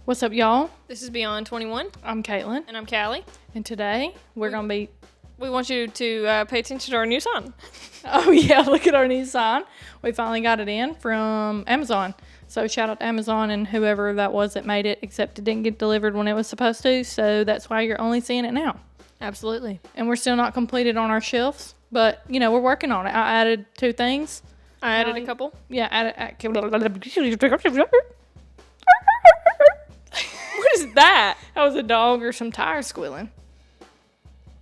What's up, y'all? This is Beyond 21. I'm Caitlin, And I'm Callie. and today we're going to be... We want you to pay attention to our new sign. Oh, yeah, look at our new sign. We finally got it in from Amazon. So shout out to Amazon and whoever that was that made it, except it didn't get delivered when it was supposed to, so that's why you're only seeing it now. Absolutely. And we're still not completed on our shelves, but, you know, we're working on it. I added 2 things. I added a couple. Yeah, What is that? That was a dog or some tires squealing.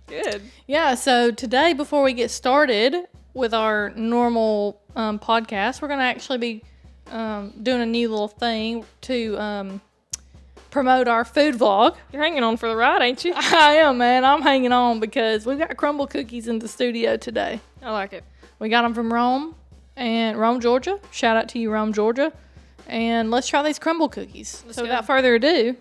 Good. Yeah, so today, before we get started with our normal podcast, we're going to actually be doing a new little thing to promote our food vlog. You're hanging on for the ride, ain't you? I am, man. I'm hanging on because we've got Crumbl cookies in the studio today. I like it. We got them from Rome, Georgia. Shout out to you, Rome, Georgia. And let's try these Crumbl cookies. Let's so go. without further ado...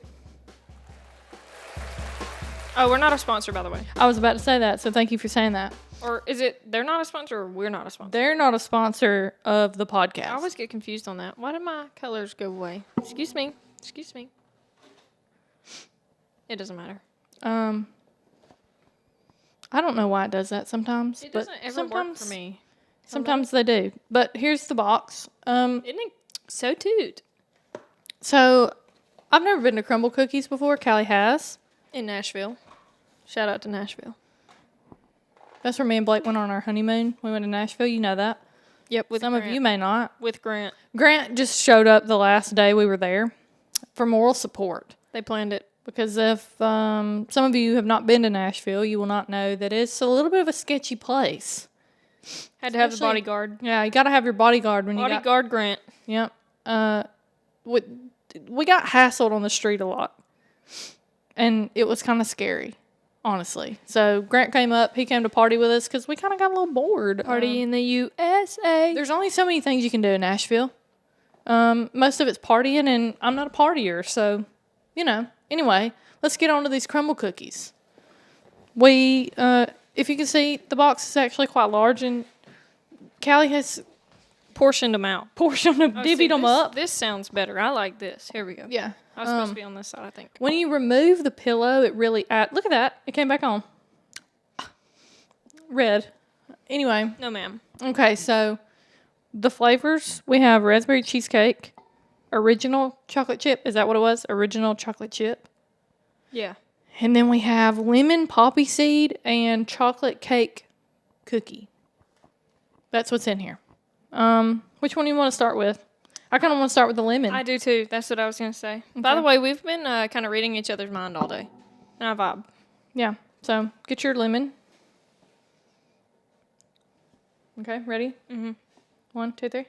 Oh, we're not a sponsor, by the way. I was about to say that, so thank you for saying that. Or is it they're not a sponsor or we're not a sponsor? They're not a sponsor of the podcast. I always get confused on that. Why did my colors go away? Excuse me. It doesn't matter. I don't know why it does that sometimes. It doesn't ever work for me. Sometimes they do. But here's the box. Isn't it so toot? So I've never been to Crumbl cookies before. Callie has. In Nashville. Shout out to Nashville. That's where me and Blake went on our honeymoon. We went to Nashville. You know that. Yep, with Some Grant. of you may not. With Grant. Grant just showed up the last day we were there for moral support. They planned it. Because if some of you have not been to Nashville, you will not know that it's a little bit of a sketchy place. Had to have the Especially- bodyguard. Yeah, you got to have your bodyguard when Bodyguard Grant. Yep. We got hassled on the street a lot. And it was kind of scary, honestly. So Grant came up. He came to party with us because we kind of got a little bored. Party in the USA. There's only so many things you can do in Nashville. Most of it's partying, and I'm not a partier. So, you know. Anyway, let's get on to these Crumbl cookies. We, if you can see, the box is actually quite large, and Callie has Portioned them out. divvied them up. This sounds better. I like this. Here we go. Yeah. I was supposed to be on this side, I think. When you remove the pillow, it really look at that. It came back on. Red. Anyway. No, ma'am. Okay, so the flavors, we have raspberry cheesecake, original chocolate chip. Is that what it was? Original chocolate chip. Yeah. And then we have lemon poppy seed and chocolate cake cookie. That's what's in here. Which one do you want to start with? I kind of want to start with the lemon. I do too. That's what I was going to say. Okay. By the way, we've been kind of reading each other's mind all day. And I vibe. Yeah. So get your lemon. Okay, ready? Mm-hmm. 1, 2, 3.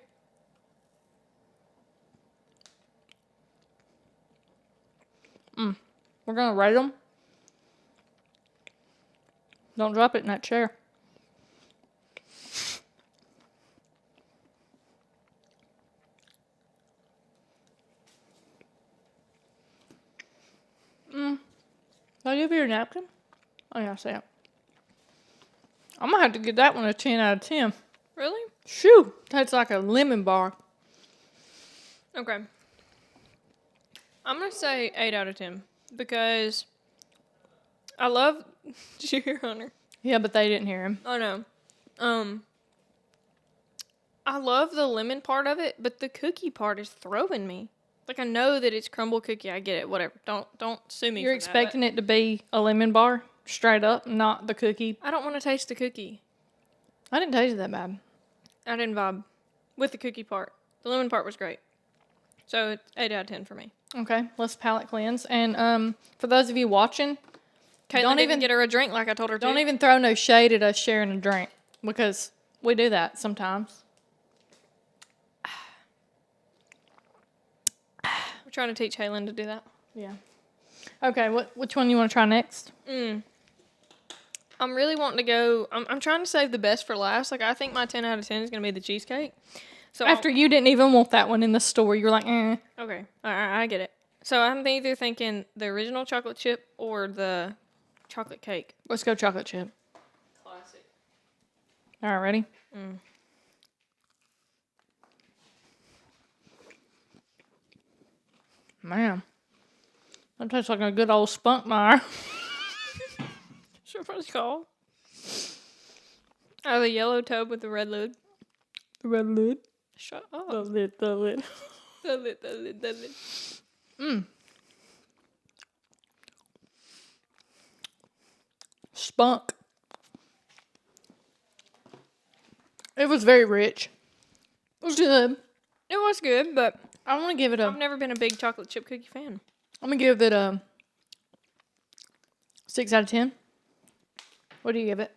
We're going to rate them. Don't drop it in that chair. Did I give you your napkin? Oh, yeah, I see it. I'm going to have to give that one a 10 out of 10. Really? Shoo! That's like a lemon bar. Okay. I'm going to say 8 out of 10. Because I love... Did you hear Hunter? Yeah, but they didn't hear him. Oh, no. I love the lemon part of it, but the cookie part is throwing me. Like, I know that it's Crumbl cookie. I get it. Whatever. Don't sue me. You're for expecting that, it to be a lemon bar, straight up, not the cookie. I don't want to taste the cookie. I didn't taste it that bad. I didn't vibe with the cookie part. The lemon part was great. So it's 8 out of 10 for me. Okay, let's palate cleanse. And for those of you watching, Caitlin Don't didn't even- get her a drink like I told her to. don't even throw no shade at us sharing a drink, because we do that sometimes. We're trying to teach Halen to do that. Yeah. Okay, which one you want to try next? I'm really wanting to go... I'm trying to save the best for last. Like, I think my 10 out of 10 is going to be the cheesecake. So After you didn't even want that one in the store, you're like, eh. Okay. All right, I get it. So I'm either thinking the original chocolate chip or the chocolate cake. Let's go chocolate chip. Classic. All right, ready? Man. That tastes like a good old spunkmeyer. That's what it's called. Oh, the yellow tub with the red lid. The red lid. Shut up. The lid. The lid, the lid, the lid. Spunk. It was very rich. It was good. It was good, but I want to give it a... I've never been a big chocolate chip cookie fan. I'm going to give it a 6 out of 10. What do you give it?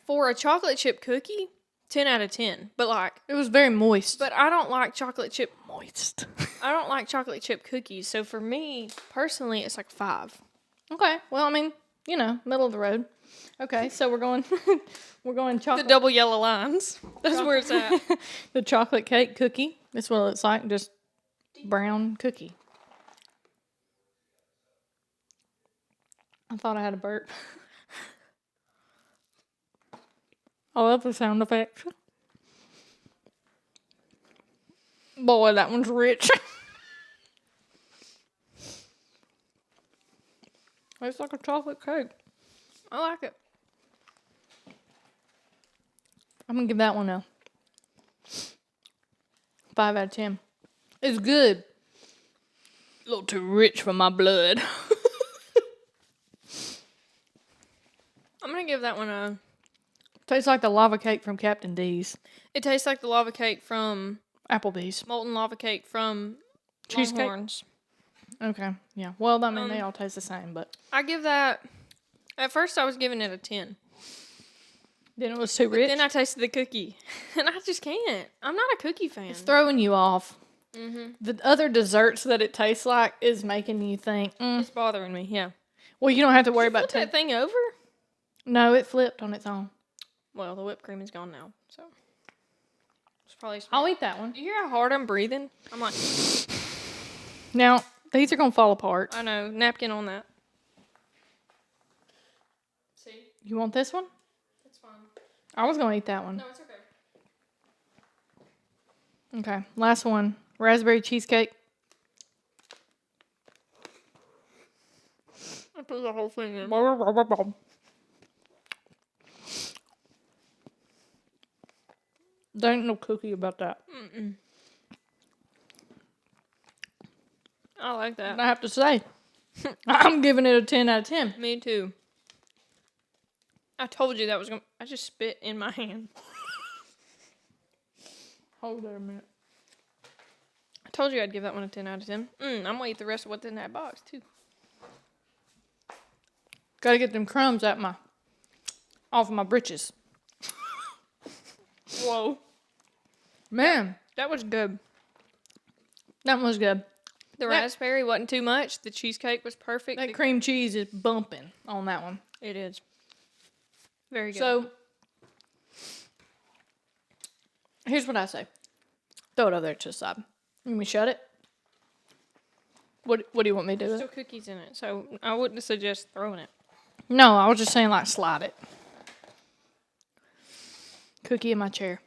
For a chocolate chip cookie, 10 out of 10. But like... It was very moist. But I don't like chocolate chip... Moist. I don't like chocolate chip cookies. So for me, personally, it's like 5. Okay. Well, I mean, you know, middle of the road. Okay, so we're going... we're going The chocolate... double yellow lines. That's where it's at. The chocolate cake cookie. That's what it looks like. Just brown cookie. I thought I had a burp. I love the sound effects. Boy, that one's rich. It's like a chocolate cake. I like it. I'm going to give that one a 5 out of 10. It's good. A little too rich for my blood. I'm going to give that one a... Tastes like the lava cake from Captain D's. It tastes like the lava cake from... Applebee's. Molten lava cake from... Cheesecake? Longhorns. Okay, yeah. Well, I mean, they all taste the same, but... I give that... At first, I was giving it a 10. Then it was too rich? Then I tasted the cookie. And I just can't. I'm not a cookie fan. It's throwing you off. Mm-hmm. The other desserts that it tastes like is making you think, It's bothering me, yeah. Well, you don't have to worry about... Flip that thing over? No, it flipped on its own. Well, the whipped cream is gone now, so... It's probably... I'll eat that one. Do you hear how hard I'm breathing? I'm like... Now, these are going to fall apart. I know. Napkin on that. See? You want this one? It's fine. I was going to eat that one. No, it's okay. Okay, last one. Raspberry cheesecake. I put the whole thing in. There ain't no cookie about that. Mm-mm. I like that. I have to say, I'm giving it a 10 out of 10. Me too. I told you that was going to... I just spit in my hand. Hold there a minute. I told you I'd give that one a 10 out of 10. I'm going to eat the rest of what's in that box, too. Gotta get them crumbs off of my britches. Whoa. Man, That was good. that was good. The raspberry wasn't too much. The cheesecake was perfect. That cream cheese is bumping on that one. It is. Very good. So, here's what I say. Throw it over there to the side. Let me shut it. What do you want me to do with Still it? cookies in it, so I wouldn't suggest throwing it. No, I was just saying like slide it. Cookie in my chair.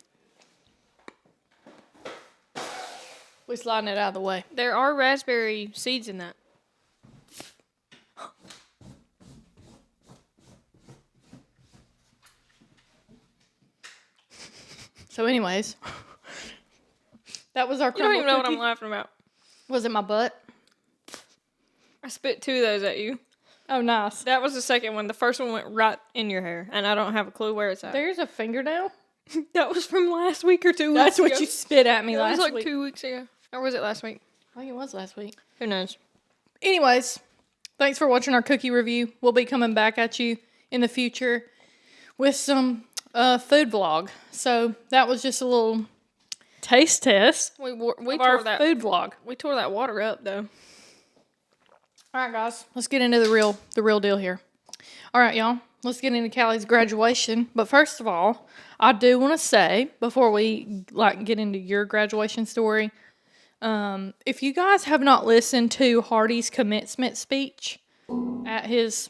We sliding it out of the way. There are raspberry seeds in that. So anyways, that was our You don't even know what cookie. I'm laughing about. Was it my butt? I spit 2 of those at you. Oh, nice. That was the second one. The first one went right in your hair, and I don't have a clue where it's at. There's a fingernail. That was from last week or 2 weeks That's what ago. you spit at me That last was like week. 2 weeks ago. Or was it last week? I think it was last week. Who knows? Anyways, thanks for watching our cookie review. We'll be coming back at you in the future with some food vlog. So that was just a little taste test We of our tore that food vlog. We tore that water up though. All right, guys, let's get into the real deal here. All right, y'all, let's get into Callie's graduation. But first of all, I do want to say before we get into your graduation story, if you guys have not listened to Hardy's commencement speech at his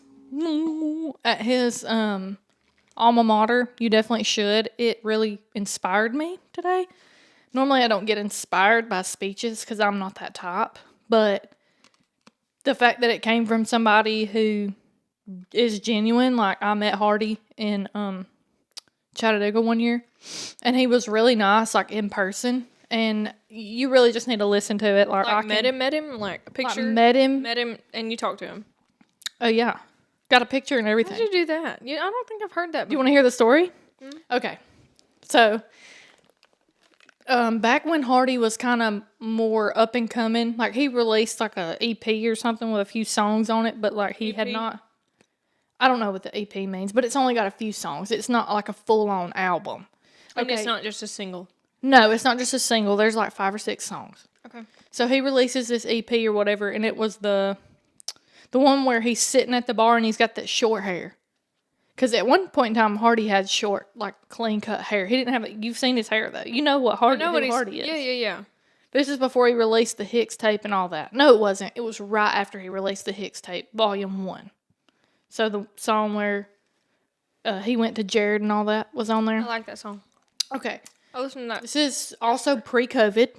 alma mater, you definitely should. It really inspired me today. Normally, I don't get inspired by speeches because I'm not that type, but the fact that it came from somebody who is genuine. Like, I met Hardy in Chattanooga one year, and he was really nice, like, in person. And you really just need to listen to it. Like, I met him, like a picture. Like, met him, and you talked to him. Oh yeah, got a picture and everything. How did you do that? I don't think I've heard that before. You want to hear the story? Mm-hmm. Okay, so back when Hardy was kind of more up and coming, like, he released like a EP or something with a few songs on it, but like he had not. I don't know what the EP means, but it's only got a few songs. It's not like a full-on album. And it's not just a single. No, it's not just a single. There's like 5 or 6 songs. Okay. So he releases this EP or whatever, and it was the one where he's sitting at the bar and he's got that short hair. Because at one point in time, Hardy had short, like, clean-cut hair. He didn't have it. You've seen his hair, though. You know what Hardy is. Yeah. This is before he released the Hicks tape and all that. No, it wasn't. It was right after he released the Hicks tape, Volume 1. So the song where he went to Jared and all that was on there. I like that song. Okay. I listened to that. This is also pre-COVID,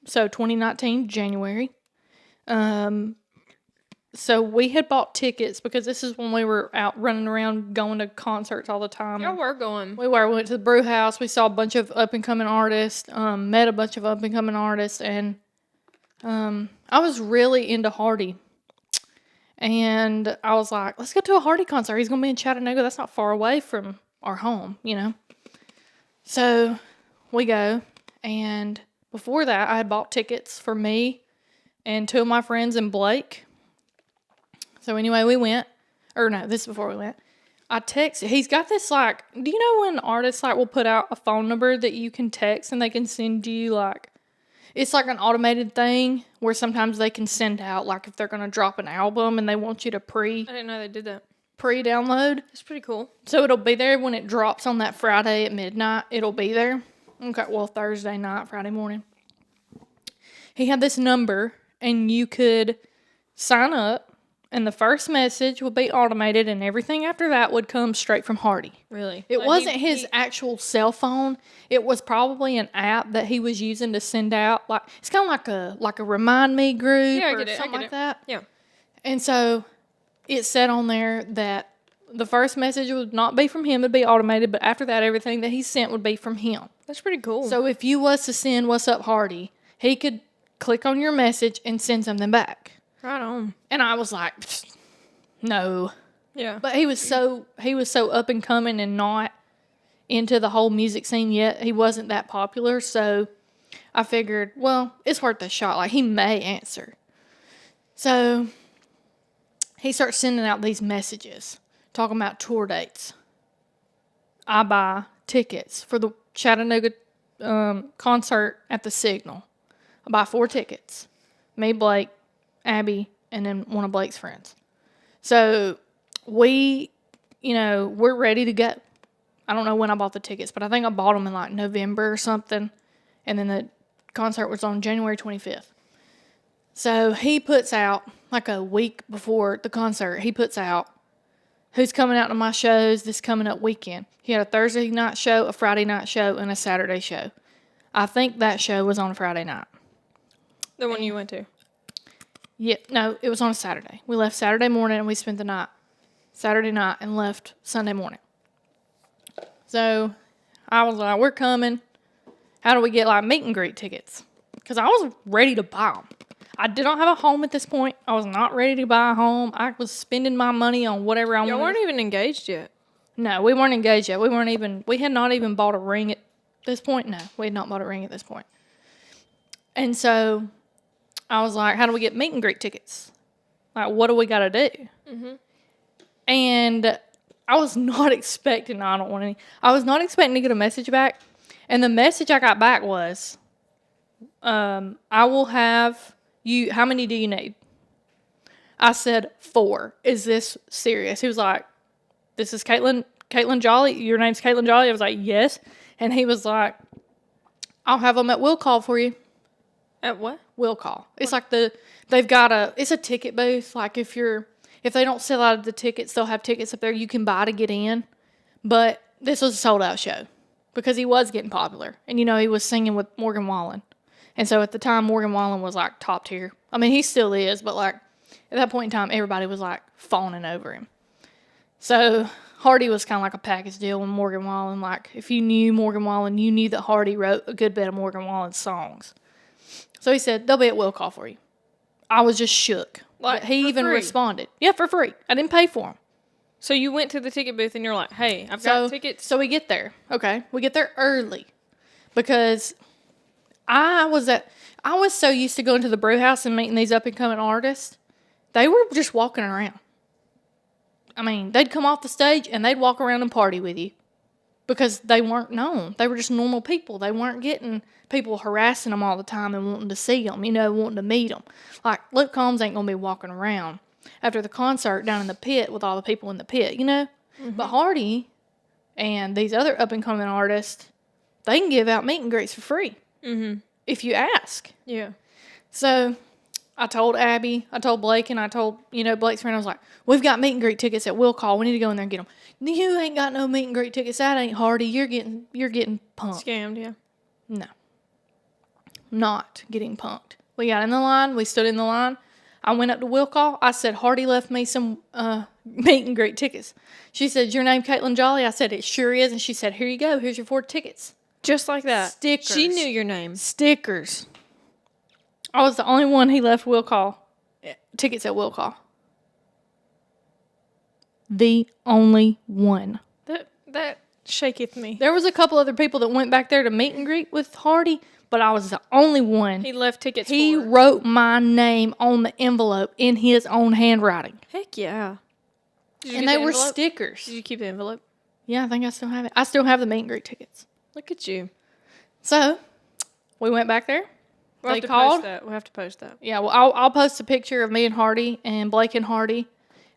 so 2019, January. So we had bought tickets because this is when we were out running around going to concerts all the time. Y'all were going. We went to the brew house. We saw a bunch of up-and-coming artists, met a bunch of up-and-coming artists, and I was really into Hardy. And I was like, let's go to a Hardy concert. He's going to be in Chattanooga. That's not far away from our home, you know. So we go, and before that, I had bought tickets for me and 2 of my friends and Blake. So anyway, we went. Or no, this is before we went. I texted. He's got this, like, do you know when artists, like, will put out a phone number that you can text and they can send you, like, it's like an automated thing where sometimes they can send out, like, if they're going to drop an album and they want you to I didn't know they did that. Pre-download. It's pretty cool. So it'll be there when it drops on that Friday at midnight. It'll be there. Okay, well, Thursday night, Friday morning. He had this number, and you could sign up, and the first message would be automated, and everything after that would come straight from Hardy. Really? It wasn't his actual cell phone. It was probably an app that he was using to send out. Like, it's kind of like a Remind Me group or something like that. Yeah. And so it said on there that the first message would not be from him, it'd be automated, but after that, everything that he sent would be from him. That's pretty cool. So if you was to send "What's up, Hardy," he could click on your message and send something back. Right on. And I was like, no. Yeah. But he was so up and coming and not into the whole music scene yet. He wasn't that popular, so I figured, well, it's worth a shot. Like, he may answer. So he starts sending out these messages talking about tour dates. I buy tickets for the Chattanooga concert at the Signal. I buy 4 tickets. Me, Blake, Abby, and then one of Blake's friends. So we're ready to go. I don't know when I bought the tickets, but I think I bought them in like November or something. And then the concert was on January 25th. So he puts out, like a week before the concert, he puts out who's coming out to my shows this coming up weekend. He had a Thursday night show, a Friday night show, and a Saturday show. I think that show was on a Friday night. The one you went to? Yeah, no, it was on a Saturday. We left Saturday morning and we spent the night Saturday night and left Sunday morning. So I was like, we're coming. How do we get like meet and greet tickets? Because I was ready to buy them. I did not have a home at this point. I was not ready to buy a home. I was spending my money on whatever I wanted. Y'all weren't even engaged yet. No, we weren't engaged yet. We had not even bought a ring at this point. No, we had not bought a ring at this point. And so I was like, how do we get meet and greet tickets? Like, what do we got to do? Mm-hmm. And I was not expecting, I was not expecting to get a message back. And the message I got back was, I will have you, how many do you need? I said 4. Is this serious? He was like, this is Caitlin Jolly. Your name's Caitlin Jolly? I was like, yes. And he was like, I'll have them at Will Call for you. At what? Will Call. It's like it's a ticket booth. Like if they don't sell out of the tickets, they'll have tickets up there you can buy to get in. But this was a sold out show because he was getting popular. And he was singing with Morgan Wallen. And so at the time, Morgan Wallen was like top tier. I mean, he still is, but like At that point in time, everybody was like fawning over him. So Hardy was kind of like a package deal with Morgan Wallen. Like, if you knew Morgan Wallen, you knew that Hardy wrote a good bit of Morgan Wallen's songs. So he said, they'll be at will call for you. I was just shook. Like, But he for even free? responded. Yeah, for free. I didn't pay for them. So you went to the ticket booth and you're like, hey, I've got tickets. So we get there. Okay. We get there early. Because I was so used to going to the brew house and meeting these up and coming artists. They were just walking around. I mean, they'd come off the stage and they'd walk around and party with you. Because they weren't known. They were just normal people. They weren't getting people harassing them all the time and wanting to see them, wanting to meet them. Like, Luke Combs ain't going to be walking around after the concert down in the pit with all the people in the pit, Mm-hmm. But Hardy and these other up-and-coming artists, they can give out meet and greets for free. Mm-hmm. If you ask. Yeah. So I told Abby, I told Blake, and I told, Blake's friend, I was like, we've got meet and greet tickets at Will Call. We need to go in there and get them. You ain't got no meet and greet tickets. That ain't Hardy. You're getting punked. Scammed, yeah. No. Not getting punked. We got in the line. We stood in the line. I went up to Will Call. I said, Hardy left me some meet and greet tickets. She said, is your name Caitlin Jolly? I said, it sure is. And she said, here you go. Here's your 4 tickets. Just like that. Stickers. She knew your name. Stickers. I was the only one he left Will Call. Tickets at Will Call. The only one. That shaketh me. There was a couple other people that went back there to meet and greet with Hardy, but I was the only one. He left tickets He for. wrote my name on the envelope in his own handwriting. Heck yeah. And they were stickers. Did you keep the envelope? Yeah, I think I still have it. I still have the meet and greet tickets. Look at you. So, we went back there. We'll They have to called. post that. We'll have to post that. Yeah, well, I'll post a picture of me and Hardy and Blake and Hardy.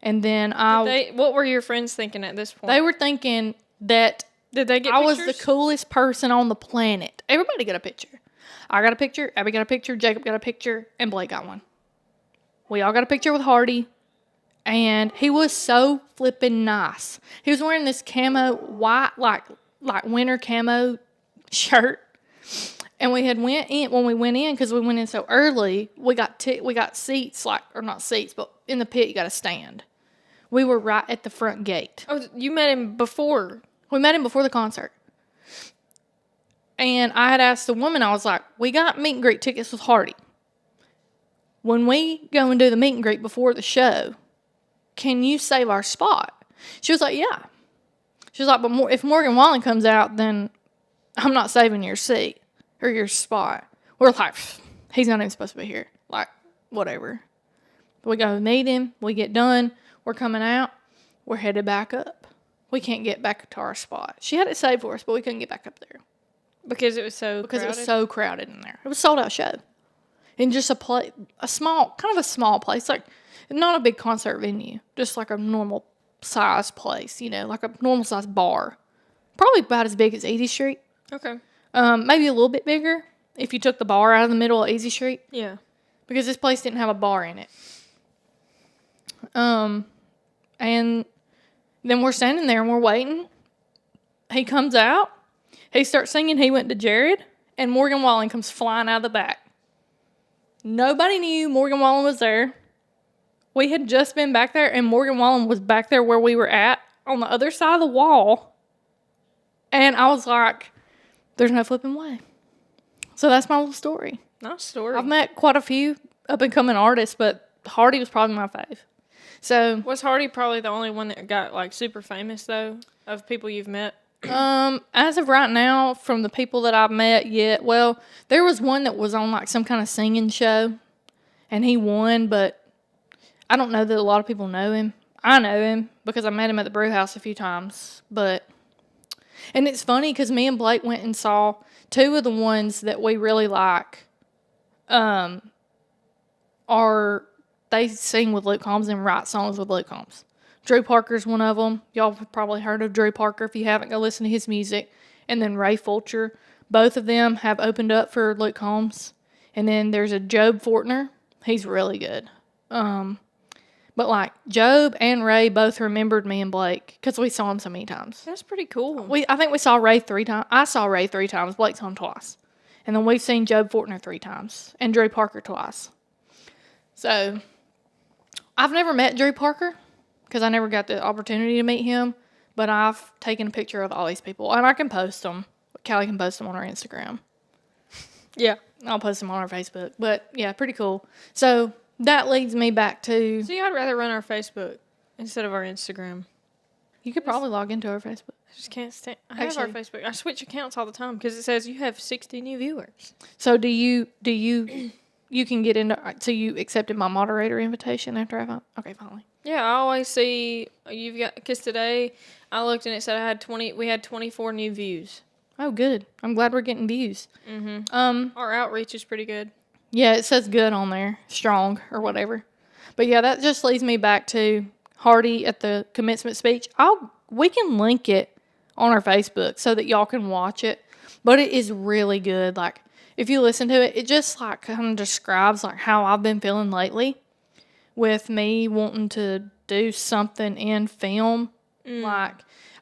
And then What were your friends thinking at this point? They were thinking that Did they get I pictures? was the coolest person on the planet. Everybody got a picture. I got a picture, Abby got a picture, Jacob got a picture, and Blake got one. We all got a picture with Hardy, and he was so flippin' nice. He was wearing this camo white, like winter camo shirt, and we had went in when we went in because we went in so early. We got seats, or not seats, but in the pit you got a stand. We were right at the front gate. Oh, you met him before. We met him before the concert. And I had asked the woman, I was like, we got meet and greet tickets with Hardy. When we go and do the meet and greet before the show, can you save our spot? She was like, yeah. She was like, but if Morgan Wallen comes out, then I'm not saving your seat or your spot. We're like, he's not even supposed to be here. Like, whatever. We go meet him. We get done. We're coming out. We're headed back up. We can't get back to our spot. She had it saved for us, but we couldn't get back up there. Because it was so Because crowded? it was so crowded in there. It was a sold out show. In just kind of a small place. Like, not a big concert venue. Just like a normal size place, like a normal size bar. Probably about as big as Easy Street. Okay. Maybe a little bit bigger if you took the bar out of the middle of Easy Street. Yeah. Because this place didn't have a bar in it. And then we're standing there and we're waiting. He comes out. He starts singing He Went to Jared. And Morgan Wallen comes flying out of the back. Nobody knew Morgan Wallen was there. We had just been back there and Morgan Wallen was back there where we were at on the other side of the wall. And I was like, there's no flipping way. So that's my little story. Nice story. I've met quite a few up-and-coming artists, but Hardy was probably my fave. So was Hardy probably the only one that got, like, super famous, though, of people you've met? As of right now, from the people that I've met yet, well, there was one that was on, like, some kind of singing show, and he won, but I don't know that a lot of people know him. I know him because I met him at the brew house a few times, and it's funny because me and Blake went and saw two of the ones that we really like, they sing with Luke Combs and write songs with Luke Combs. Drew Parker's one of them. Y'all have probably heard of Drew Parker. If you haven't, go listen to his music. And then Ray Fulcher. Both of them have opened up for Luke Combs. And then there's a Job Fortner. He's really good. But like Job and Ray both remembered me and Blake because we saw him so many times. That's pretty cool. I think we saw Ray 3 times. I saw Ray 3 times. Blake saw him twice. And then we've seen Job Fortner 3 times. And Drew Parker twice. So I've never met Drew Parker because I never got the opportunity to meet him. But I've taken a picture of all these people, and I can post them. Kallie can post them on our Instagram. Yeah. I'll post them on our Facebook. But, yeah, pretty cool. So, that leads me back to... See, I'd rather run our Facebook instead of our Instagram. You could probably log into our Facebook. I just can't stand... I have our Facebook. I switch accounts all the time because it says you have 60 new viewers. So, do you can get into... So, you accepted my moderator invitation after I found... Okay, finally. Yeah, I always see you've got... Because today I looked and it said we had 24 new views. Oh, good. I'm glad we're getting views. Mm-hmm. Our outreach is pretty good. Yeah, it says good on there. Strong or whatever. But, yeah, that just leads me back to Hardy at the commencement speech. We can link it on our Facebook so that y'all can watch it. But it is really good. Like, if you listen to it, it just, like, kind of describes, like, how I've been feeling lately with me wanting to do something in film. Like,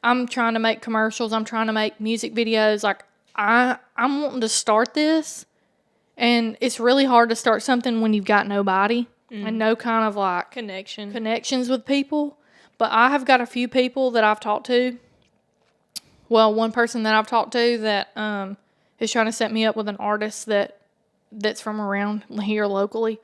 I'm trying to make commercials. I'm trying to make music videos. Like, I'm wanting to start this. And it's really hard to start something when you've got nobody and no kind of, like, connections with people. But I have got a few people that I've talked to. Well, one person that I've talked to that is trying to set me up with an artist that's from around here locally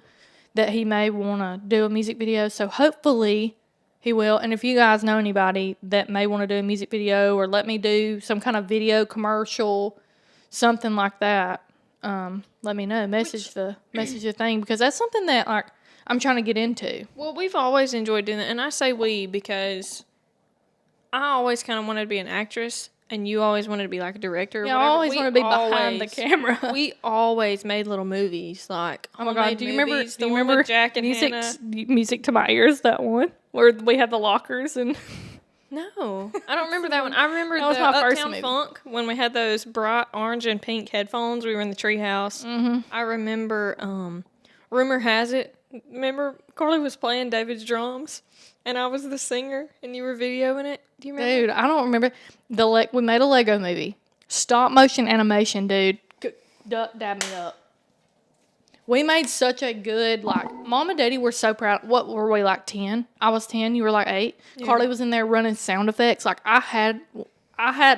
that he may want to do a music video. So hopefully he will. And if you guys know anybody that may want to do a music video or let me do some kind of video commercial, something like that, let me know. Message the thing, because that's something that, like, I'm trying to get into. Well, we've always enjoyed doing that. And I say we because I always kind of wanted to be an actress. And you always wanted to be like a director or whatever. I always want to be behind the camera. We always made little movies. Like, oh my God, do you remember Jack and Hannah? Music to My Ears, that one? Where we had the lockers and... No, I don't remember that one. I remember that was the my first Uptown movie. Funk when we had those bright orange and pink headphones. We were in the treehouse. Mm-hmm. I remember, Rumor Has It. Remember, Carly was playing David's drums, and I was the singer, and you were videoing it. Do you remember? Dude, I don't remember. We made a Lego movie. Stop motion animation, dude. Dab me up. We made such a good, like, Mom and Daddy were so proud. What were we, like 10? I was 10, you were like 8. Yeah. Carly was in there running sound effects. Like, I had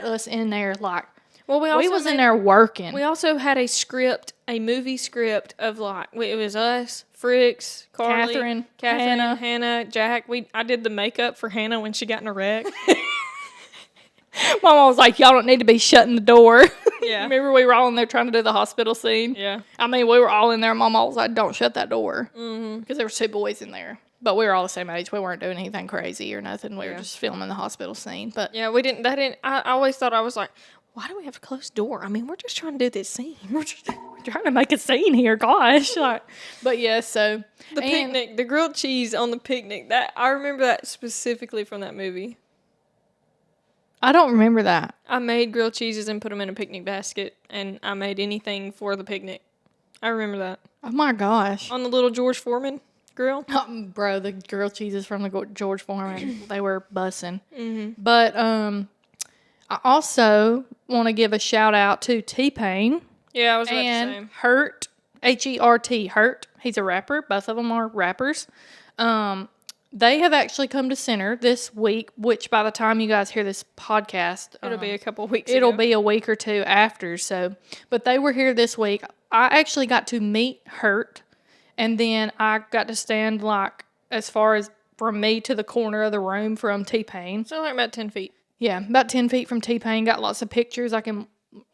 us in there, like, well, we was in there working. We also had a movie script of, like, it was us, Fricks, Carly, Catherine, Hannah, Jack. I did the makeup for Hannah when she got in a wreck. Mama was like, y'all don't need to be shutting the door. Yeah. Remember we were all in there trying to do the hospital scene? Yeah. I mean, we were all in there. Mama was like, don't shut that door. Because there were 2 boys in there. But we were all the same age. We weren't doing anything crazy or nothing. We were just filming the hospital scene. But yeah, I always thought, I was like, why do we have to close the door? I mean, we're just trying to do this scene. We're trying to make a scene here, gosh. Like, but yeah, so. The picnic, the grilled cheese on the picnic, I remember that specifically from that movie. I don't remember that. I made grilled cheeses and put them in a picnic basket, and I made anything for the picnic. I remember that. Oh my gosh. On the little George Foreman grill. Bro, the grilled cheeses from the George Foreman, they were bussin'. Mm-hmm. But I also want to give a shout out to T-Pain. Yeah, I was about to say. Hurt, H-E-R-T, Hurt. He's a rapper. Both of them are rappers. They have actually come to Center this week, which by the time you guys hear this podcast... It'll be a couple weeks It'll ago. be a week or 2 after, so... But they were here this week. I actually got to meet Hurt, and then I got to stand, like, as far as from me to the corner of the room from T-Pain. So, like, about 10 feet. Yeah, about 10 feet from T-Pain. Got lots of pictures.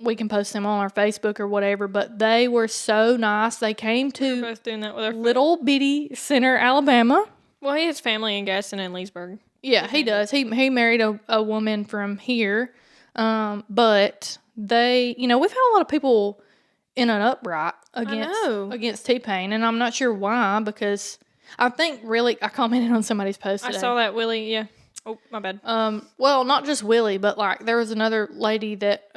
We can post them on our Facebook or whatever, but they were so nice. They came to both doing that with our little bitty Center, Alabama. Well, he has family in Gaston and Leesburg. Yeah, he does. He married a woman from here, but they, we've had a lot of people in an upright against T-Pain, and I'm not sure why, because I think really I commented on somebody's post today. I saw that Willie, yeah. Oh, my bad. Well, not just Willie, but like there was another lady that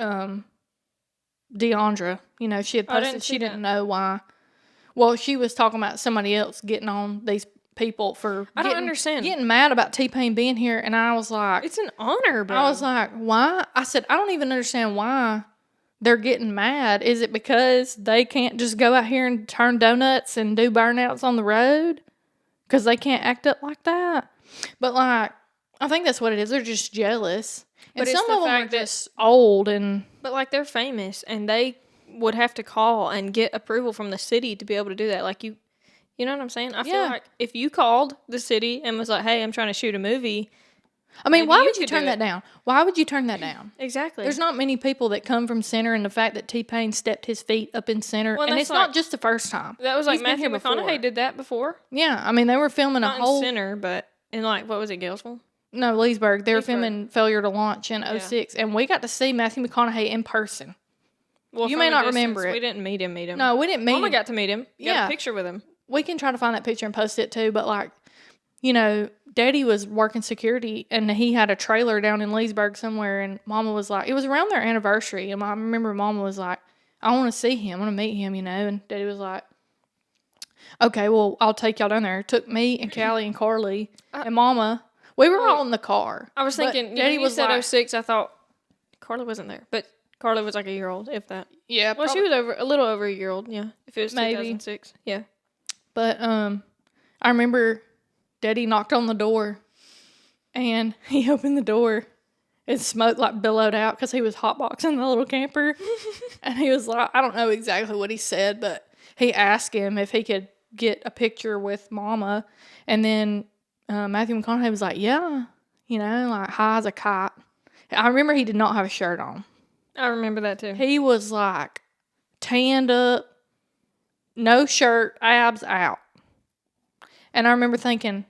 Deandra, she had posted. She didn't know why. Well, she was talking about somebody else getting on these people for getting mad about T-Pain being here, and I was like, it's an honor, bro. I was like, why? I said, I don't even understand why they're getting mad. Is it because they can't just go out here and turn donuts and do burnouts on the road? because they can't act up like that. But like, I think that's what it is. They're just jealous. And But it's some the of them are fact that- just old and But like they're famous and they would have to call and get approval from the city to be able to do that. Like you know what I'm saying? I feel Yeah. like if you called the city and was like, "Hey, I'm trying to shoot a movie." I mean, Maybe why you would you could turn do that it. down? Why would you turn that down? Exactly. There's not many people that come from center, and the fact that T-Pain stepped his feet up in center, Well, and that's it's not like- just the first time. That was like He's been Matthew here before. McConaughey did that before. Yeah, I mean, they were filming Not a whole... in Center, but in like, what was it, Galesville? No, Leesburg. They were Leesburg. filming Failure to Launch in 06, and we got to see Matthew McConaughey in person. Well, You from may a not distance, remember it. We didn't meet him. No, we didn't meet Mama him. got to meet him. Got Yeah. a picture with him. We can try to find that picture and post it too, but like, you know, Daddy was working security and he had a trailer down in Leesburg somewhere, and Mama was like, it was around their anniversary, and I remember Mama was like, I want to see him, I want to meet him, you know, and Daddy was like, okay, well, I'll take y'all down there. Took me and Callie and Carly and Mama. We were all in the car. I was but thinking, Daddy when you was said like, 06, I thought Carly wasn't there. But Carly was like a year old, if that. yeah, Well, she was a little over a year old, yeah. If it was Maybe. 2006, yeah. But I remember Daddy knocked on the door, and he opened the door, and smoke like billowed out because he was hotboxing the little camper. And he was like, I don't know exactly what he said, but he asked him if he could get a picture with Mama. And then Matthew McConaughey was like, yeah, you know, like high as a kite. I remember he did not have a shirt on. I remember that too. He was like tanned up, no shirt, abs out. And I remember thinking,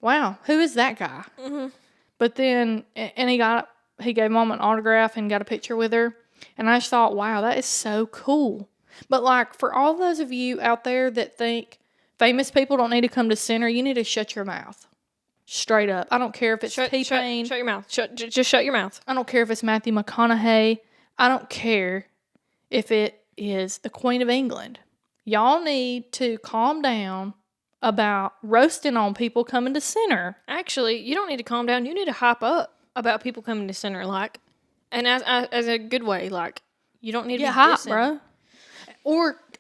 wow, who is that guy? Mm-hmm. But then, and he gave Mom an autograph and got a picture with her. And I just thought, wow, that is so cool. But like, for all those of you out there that think famous people don't need to come to center, you need to shut your mouth. Straight up. I don't care if it's T-Pain. Shut your mouth. Just shut your mouth. I don't care if it's Matthew McConaughey. I don't care if it is the Queen of England. Y'all need to calm down about roasting on people coming to center. Actually, you don't need to calm down. You need to hype up about people coming to center, like, and as a good way, like, you don't need to be hype, dissing. bro.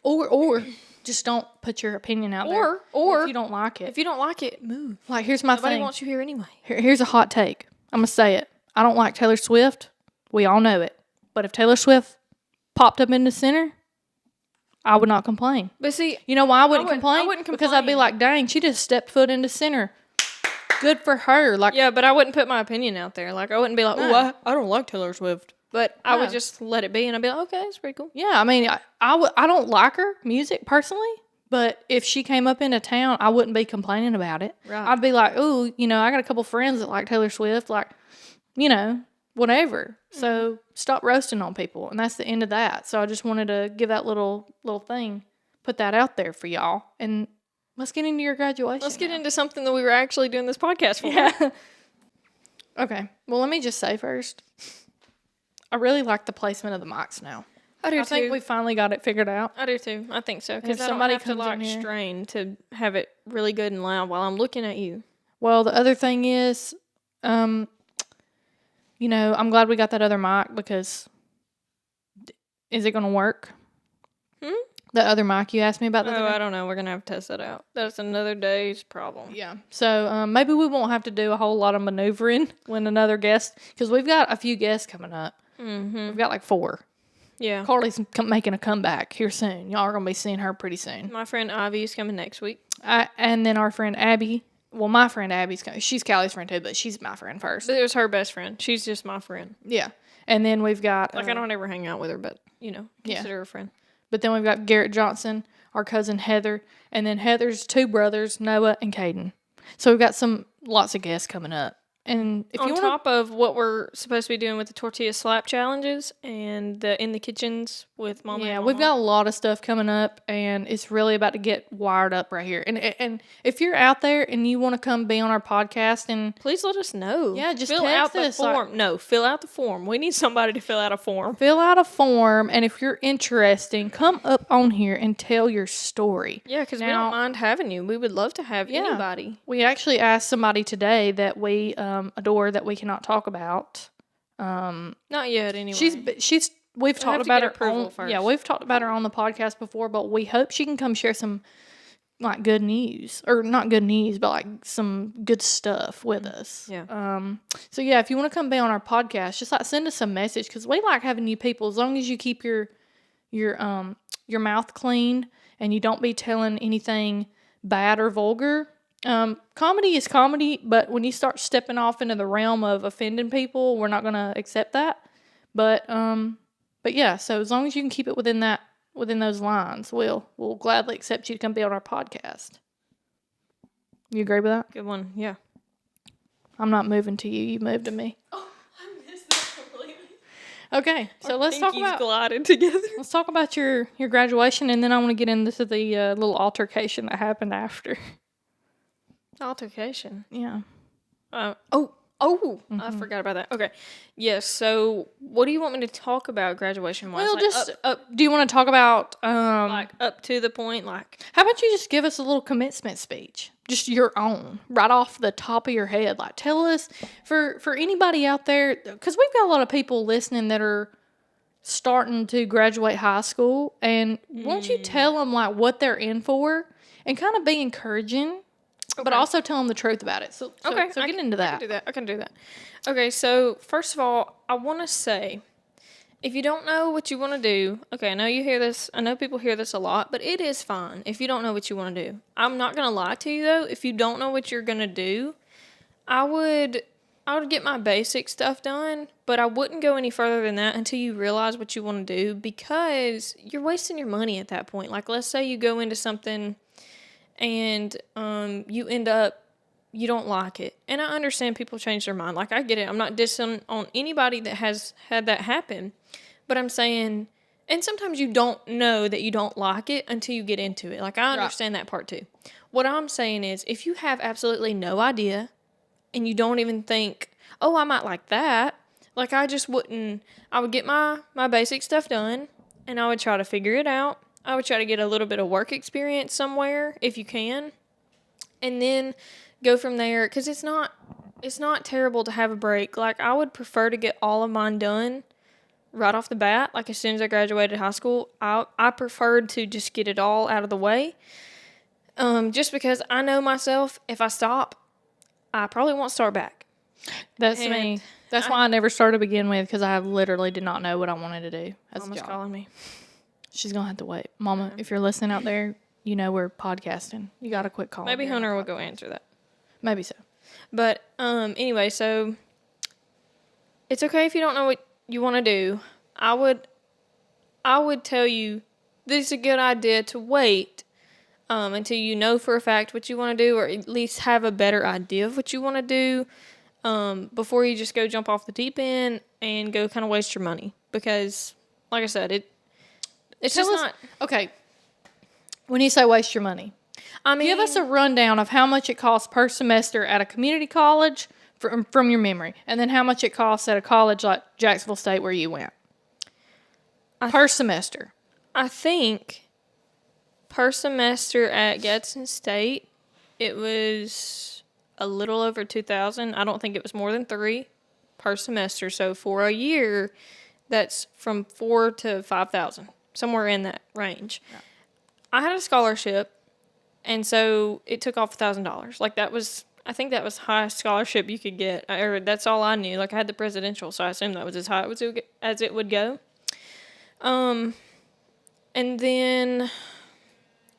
Or just don't put your opinion out there. Or if you don't like it. If you don't like it, move. Like, here's my Nobody thing. wants you here anyway. Here's a hot take. I'm going to say it. I don't like Taylor Swift. We all know it. But if Taylor Swift popped up in the center, I would not complain. But see, You know why I wouldn't complain? I wouldn't Because I'd be complain. like, dang, she just stepped foot into center. Good for her. Like, yeah, but I wouldn't put my opinion out there. Like, I wouldn't be like, No. oh, I don't like Taylor Swift. But I No. would just let it be, and I'd be like, okay, that's pretty cool. yeah, I mean, I don't like her music personally, but if she came up into town, I wouldn't be complaining about it. Right. I'd be like, ooh, you know, I got a couple friends that like Taylor Swift, like, you know, whatever. So stop roasting on people, and that's the end of that. So I just wanted to give that little thing, put that out there for y'all, and let's get into your graduation. Let's get into something that we were actually doing this podcast for. Yeah. Okay. Well, let me just say first, I really like the placement of the mics now. I do I think too. we finally got it figured out. I do too. I think so. If Because I don't somebody have to comes in like here- strain to have it really good and loud while I'm looking at you. Well, the other thing is, you know, I'm glad we got that other mic because is it going to work? The other mic you asked me about the other Oh, day? I don't know. We're going to have to test that out. That's another day's problem. Yeah. So maybe we won't have to do a whole lot of maneuvering when another guest, because we've got a few guests coming up. Mm-hmm. We've got like 4. Yeah. Carly's making a comeback here soon. Y'all are going to be seeing her pretty soon. My friend Ivy is coming next week. And then our friend Abby. Well, my friend Abby's coming. She's Callie's friend too, but she's my friend first. But it was her best friend. She's just my friend. Yeah. And then we've got... Like, I don't ever hang out with her, but, you know, Yeah. consider her a friend. But then we've got Garrett Johnson, our cousin Heather, and then Heather's 2 brothers, Noah and Caden. So we've got lots of guests coming up. And if On you want top of what we're supposed to be doing with the tortilla slap challenges and the in the kitchens with Mama yeah, and we've Mama. got a lot of stuff coming up, and it's really about to get wired up right here. And if you're out there and you want to come be on our podcast, and Please let us know. Yeah, just fill text out the us, like- form. No, fill out the form. We need somebody to fill out a form. fill out a form, and if you're interested, come up on here and tell your story. Yeah, because we Now- don't mind having you. We would love to have Yeah. anybody. We actually asked somebody today that we adore that we cannot talk about. Not yet, anyway. We've have talked to about get her approval on, first. yeah, we've talked about her on the podcast before, but we hope she can come share some like good news, or not good news, but like some good stuff with us. Yeah. So yeah, if you want to come be on our podcast, just like send us a message, because we like having new people, as long as you keep your mouth clean and you don't be telling anything bad or vulgar. Comedy is comedy, but when you start stepping off into the realm of offending people, we're not going to accept that. But yeah, so as long as you can keep it within those lines, we'll gladly accept you to come be on our podcast. You agree with that? Good one. Yeah. I'm not moving to you. You move to me. Oh, I missed that completely. Okay, so let's talk about glided together. let's talk about your graduation, and then I want to get into the little altercation that happened after. Altercation. Yeah. I forgot about that. Okay. Yes. So, what do you want me to talk about graduation wise? Well, Like just up, do you want to talk about like up to the point, like how about you just give us a little commencement speech, just your own, right off the top of your head. Like, tell us for anybody out there, because we've got a lot of people listening that are starting to graduate high school, and won't you tell them like what they're in for, and kind of be encouraging. But also tell them the truth about it. So get into that. I can do that. Okay, so first of all, I want to say, if you don't know what you want to do, okay, I know you hear this. I know people hear this a lot, but it is fine if you don't know what you want to do. I'm not going to lie to you, though. If you don't know what you're going to do, I would get my basic stuff done, but I wouldn't go any further than that until you realize what you want to do, because you're wasting your money at that point. Like, let's say you go into something and you end up, you don't like it. And I understand people change their mind. Like, I get it. I'm not dissing on anybody that has had that happen. But I'm saying, and sometimes you don't know that you don't like it until you get into it. Like, I understand that part too. What I'm saying is, if you have absolutely no idea and you don't even think, oh, I might like that. Like, I would get my basic stuff done, and I would try to figure it out. I would try to get a little bit of work experience somewhere if you can, and then go from there, because it's not terrible to have a break. Like, I would prefer to get all of mine done right off the bat, like as soon as I graduated high school. I preferred to just get it all out of the way, just because I know myself, if I stop, I probably won't start back. That's me. That's why I never started to begin with, because I literally did not know what I wanted to do as a Mama's job. calling me. She's going to have to wait. Mama, if you're listening out there, you know we're podcasting. You got to quit calling. Maybe Hunter will go answer that. Maybe so. But anyway, so it's okay if you don't know what you want to do. I would tell you this is a good idea to wait until you know for a fact what you want to do, or at least have a better idea of what you want to do, before you just go jump off the deep end and go kind of waste your money. Because, like I said, it's just not... Okay, when you say waste your money, I mean, give us a rundown of how much it costs per semester at a community college from your memory, and then how much it costs at a college like Jacksonville State where you went. Per semester. I think per semester at Gadsden State, it was a little over $2,000. I don't think it was more than $3,000 per semester. So for a year, that's from $4,000 to $5,000, somewhere in that range. Yeah. I had a scholarship, and so it took off $1,000. Like, I think that was the highest scholarship you could get. Or that's all I knew. Like, I had the presidential, so I assumed that was as high as it would go. And then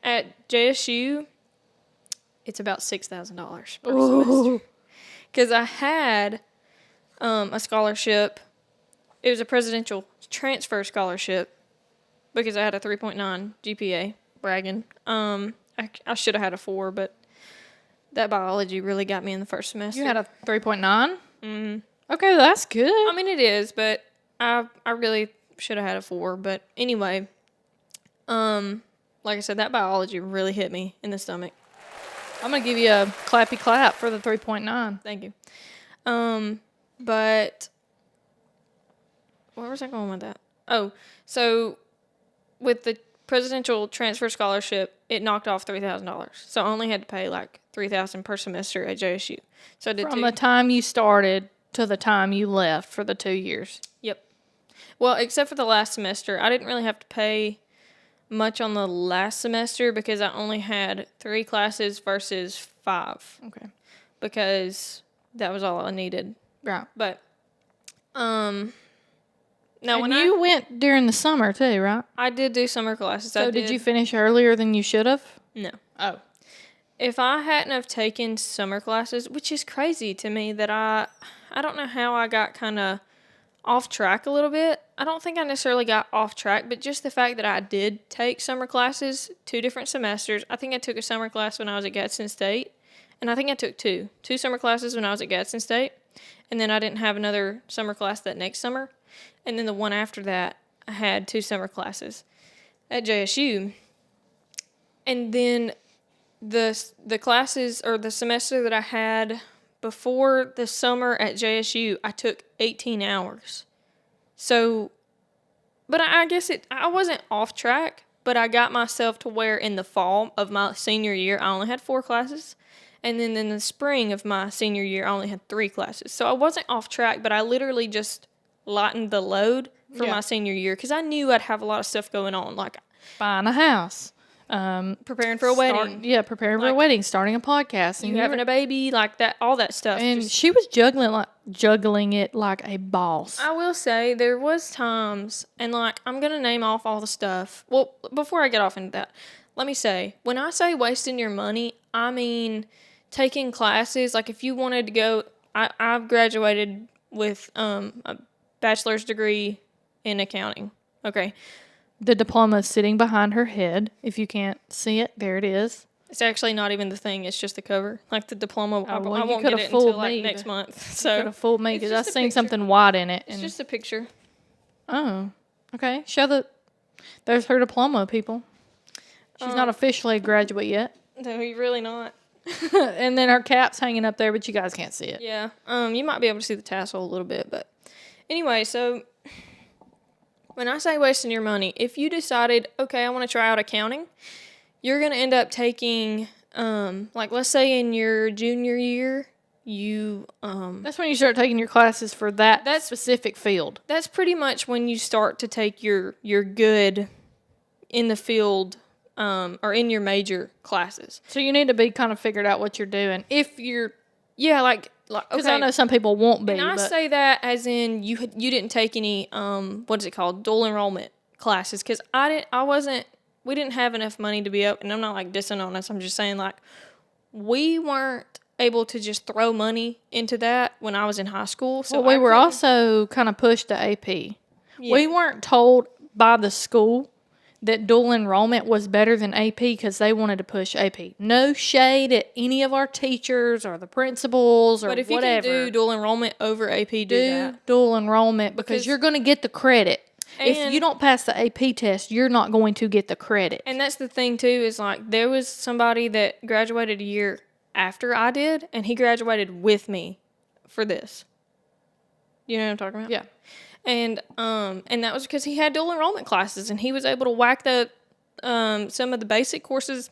at JSU, it's about $6,000 per semester. Because I had a scholarship. It was a presidential transfer scholarship because I had a 3.9 GPA. Bragging. I should have had a 4, but that biology really got me in the first semester. You had a 3.9? Mm-hmm. Okay, that's good. I mean, it is, but I really should have had a 4. But anyway, like I said, that biology really hit me in the stomach. I'm going to give you a clappy clap for the 3.9. Thank you. But where was I going with that? Oh, so with the presidential transfer scholarship, it knocked off $3,000. So I only had to pay like $3,000 per semester at JSU. So I did from the time you started to the time you left for the 2 years. Yep. Well, except for the last semester, I didn't really have to pay much on the last semester because I only had 3 classes versus 5 Okay. because that was all I needed. Right. But, now And when you went during the summer too, right? I did do summer classes. So did you finish earlier than you should have? No. Oh. If I hadn't have taken summer classes, which is crazy to me that I don't know how I got kind of off track a little bit. I don't think I necessarily got off track, but just the fact that I did take summer classes 2 different semesters. I think I took a summer class when I was at Gadsden State, and I think I took two summer classes when I was at Gadsden State, and then I didn't have another summer class that next summer, and then the one after that, I had 2 summer classes at JSU, and then the classes or the semester that I had before the summer at JSU, I took 18 hours. So, but I guess I wasn't off track, but I got myself to where in the fall of my senior year, I only had 4 classes. And then in the spring of my senior year, I only had 3 classes. So I wasn't off track, but I literally just lightened the load for my senior year because I knew I'd have a lot of stuff going on, like buying a house. Preparing for a wedding. Preparing for a wedding, starting a podcast. And you having a baby, like that, all that stuff. And she was juggling it like a boss. I will say there was times, and like I'm going to name off all the stuff. Well, before I get off into that, let me say, when I say wasting your money, I mean taking classes. Like if you wanted to go, I've graduated with a bachelor's degree in accounting. Okay. The diploma is sitting behind her head. If you can't see it, there it is. It's actually not even the thing. It's just the cover. Like the diploma, I won't get it until like next month. So you could have fooled me because I seen something white in it. It's just a picture. Oh, okay. There's her diploma, people. She's not officially a graduate yet. No, you're really not. And then her cap's hanging up there, but you guys can't see it. Yeah. You might be able to see the tassel a little bit, but anyway, so when I say wasting your money, if you decided, okay, I want to try out accounting, you're going to end up taking, like let's say in your junior year, that's when you start taking your classes for that specific field. That's pretty much when you start to take your good in the field, or in your major classes. So you need to be kind of figured out what you're doing. If you're, because okay. I know some people won't be. And I say that as in you didn't take any what is it called, dual enrollment classes, because we didn't have enough money to be up, and I'm not like dissing on us. I'm just saying like we weren't able to just throw money into that when I was in high school. So we were also kind of pushed to AP. Yeah. We weren't told by the school that dual enrollment was better than AP because they wanted to push AP. No shade at any of our teachers or the principals or whatever. But if you can do dual enrollment over AP, do that. Dual enrollment because you're going to get the credit. If you don't pass the AP test, you're not going to get the credit. And that's the thing, too, is like there was somebody that graduated a year after I did, and he graduated with me for this. You know what I'm talking about? Yeah. And that was because he had dual enrollment classes, and he was able to whack some of the basic courses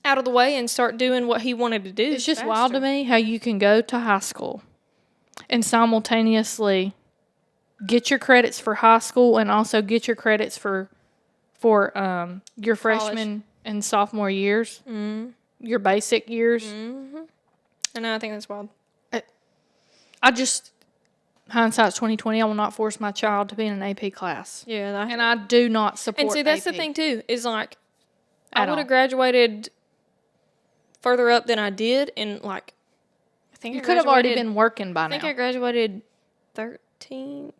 out of the way and start doing what he wanted to do. It's just wild to me how you can go to high school and simultaneously get your credits for high school and also get your credits for your freshman and sophomore years, your basic years. Mm-hmm. And I think that's wild. Hindsight's 2020. I will not force my child to be in an AP class. Yeah, and I do not support. And see, that's AP the thing too. Is like I would have graduated further up than I did, and like I think you could have already been working by now. I think I graduated 13th.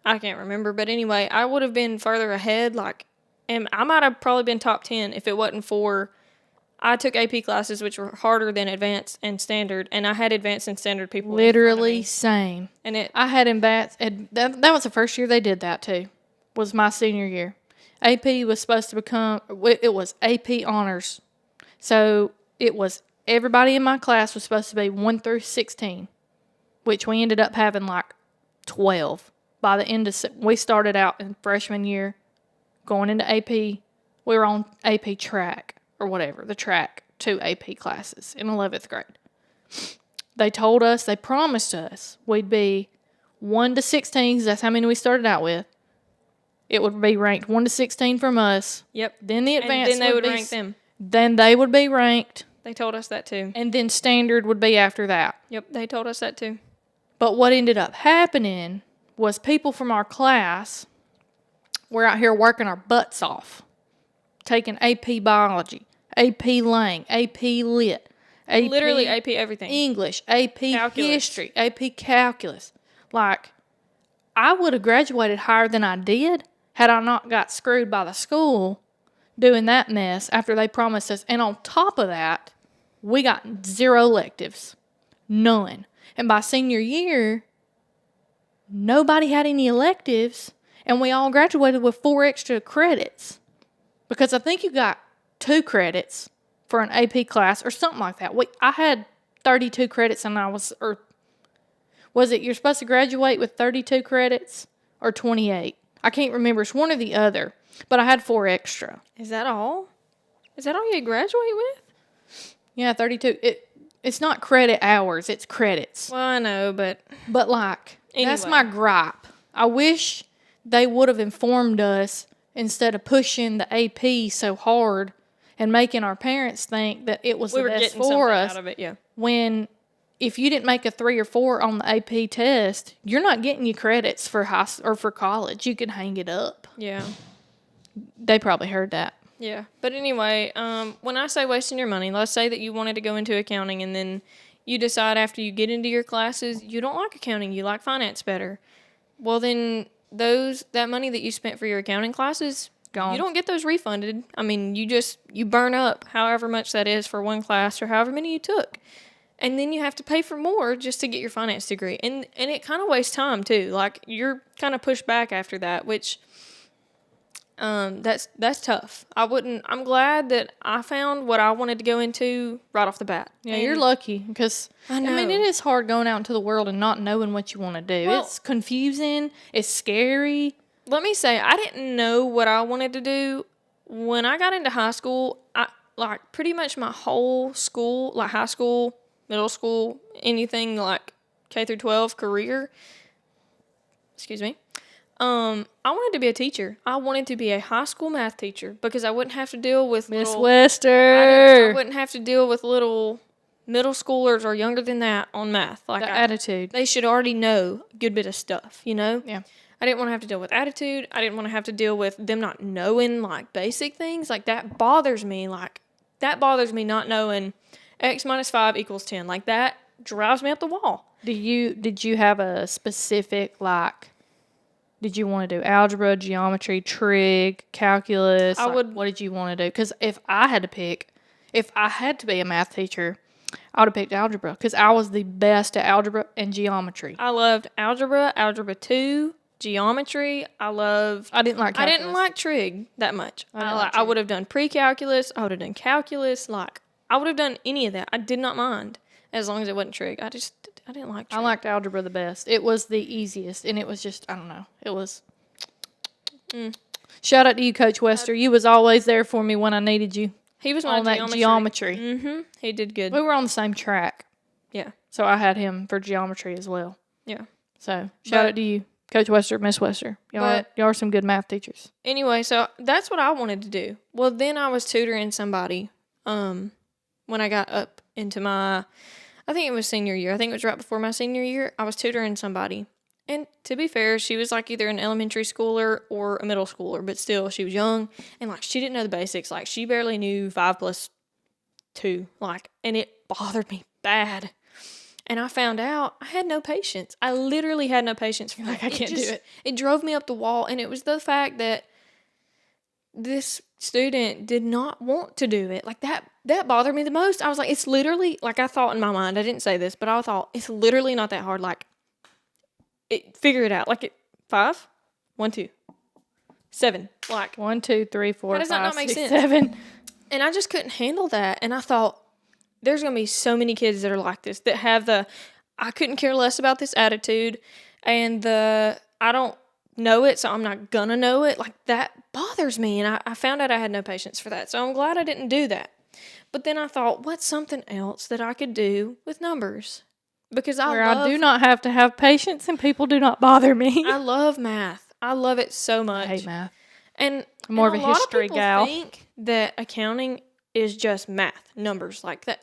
I can't remember, but anyway, I would have been further ahead. Like, and I might have probably been top 10 if it wasn't for I took AP classes, which were harder than advanced and standard, and I had advanced and standard people. Literally same. And I had advanced. That was the first year they did that too. Was my senior year. AP was supposed to become. It was AP honors, so it was everybody in my class was supposed to be 1 through 16, which we ended up having like 12 by the end of. We started out in freshman year, going into AP. We were on AP track. Or whatever, the track 2 AP classes in 11th grade. They promised us we'd be 1 to 16, because that's how many we started out with. It would be ranked 1 to 16 from us. Yep. Then the advanced and then they would rank them. Then they would be ranked. They told us that too. And then standard would be after that. Yep, they told us that too. But what ended up happening was people from our class were out here working our butts off, taking AP Biology, AP Lang, AP Lit, AP Literally AP everything. English, AP Calculus. History, AP Calculus. Like, I would have graduated higher than I did had I not got screwed by the school doing that mess after they promised us. And on top of that, we got 0 electives. None. And by senior year, nobody had any electives, and we all graduated with 4 extra credits. Because I think you got 2 credits for an AP class or something like that. I had 32 credits, and was it you're supposed to graduate with 32 credits or 28? I can't remember. It's one or the other. But I had 4 extra. Is that all? Is that all you graduate with? Yeah, 32. It's not credit hours. It's credits. Well, I know, but like, that's anyway. my gripe. I wish they would have informed us instead of pushing the AP so hard and making our parents think that it was we the were best getting for something us. out of it, yeah. When if you didn't make a 3 or 4 on the AP test, you're not getting your credits for for college. You can hang it up. Yeah. They probably heard that. Yeah. But anyway, when I say wasting your money, let's say that you wanted to go into accounting and then you decide after you get into your classes, you don't like accounting, you like finance better. Well, then that money that you spent for your accounting classes, Gone. You don't get those refunded. I mean, you burn up however much that is for one class or however many you took. And then you have to pay for more just to get your finance degree. And it kind of wastes time too. Like, you're kind of pushed back after that, which that's tough. I'm glad that I found what I wanted to go into right off the bat. Yeah, you're lucky because I know. I mean, it is hard going out into the world and not knowing what you want to do. Well, it's confusing. It's scary. Let me say, I didn't know what I wanted to do when I got into high school. Like pretty much my whole school, like high school, middle school, anything like K through 12 career. Excuse me. I wanted to be a teacher. I wanted to be a high school math teacher because I wouldn't have to deal with Miss I Wester. wouldn't have to deal with little middle schoolers or younger than that on math. Like Attitude. They should already know a good bit of stuff, you know? Yeah. I didn't want to have to deal with attitude. I didn't want to have to deal with them not knowing, like, basic things. Like, that bothers me. Like, that bothers me not knowing x minus 5 equals 10. Like, that drives me up the wall. Did you have a specific, like, did you want to do algebra, geometry, trig, calculus? What did you want to do? Because if I had to be a math teacher, I would have picked algebra because I was the best at algebra and geometry. I loved algebra 2, geometry. I didn't like calculus. I didn't like trig that much. I would have done pre-calculus. I would have done calculus. Like, I would have done any of that. I did not mind as long as it wasn't trig. I didn't like trig. I liked algebra the best. It was the easiest, and it was just, I don't know. It was... Shout out to you, Coach Wester. You was always there for me when I needed you. He was my geometry. Mm-hmm. He did good. We were on the same track. Yeah. So I had him for geometry as well. Yeah. So shout out to you, Coach Wester, Miss Wester. Y'all are some good math teachers. Anyway, so that's what I wanted to do. Well, then I was tutoring somebody when I got up into I think it was senior year. I think it was right before my senior year. I was tutoring somebody. And to be fair, she was like either an elementary schooler or a middle schooler, but still, she was young. And like, she didn't know the basics. Like, she barely knew 5 plus 2. Like, and it bothered me bad. And I found out I had no patience. I literally had no patience for that. Like, I can't do it. It drove me up the wall. And it was the fact that this student did not want to do it. Like, that bothered me the most. I was like, it's literally, like, I thought in my mind, I didn't say this, but I thought, it's literally not that hard. Like, figure it out. Like, 5, 1, 2, 7. Like, 1, 2, 3, 4, how does that 5, not make 6, sense? 7. And I just couldn't handle that. And I thought, there's going to be so many kids that are like this, that have I couldn't care less about this attitude, and I don't know it, so I'm not going to know it. Like, that bothers me. And I found out I had no patience for that. So I'm glad I didn't do that. But then I thought, what's something else that I could do with numbers? Because I do not have to have patience and people do not bother me. I love math. I love it so much. I hate math. And I'm more of a history lot of people gal. think that accounting is just math, numbers like that.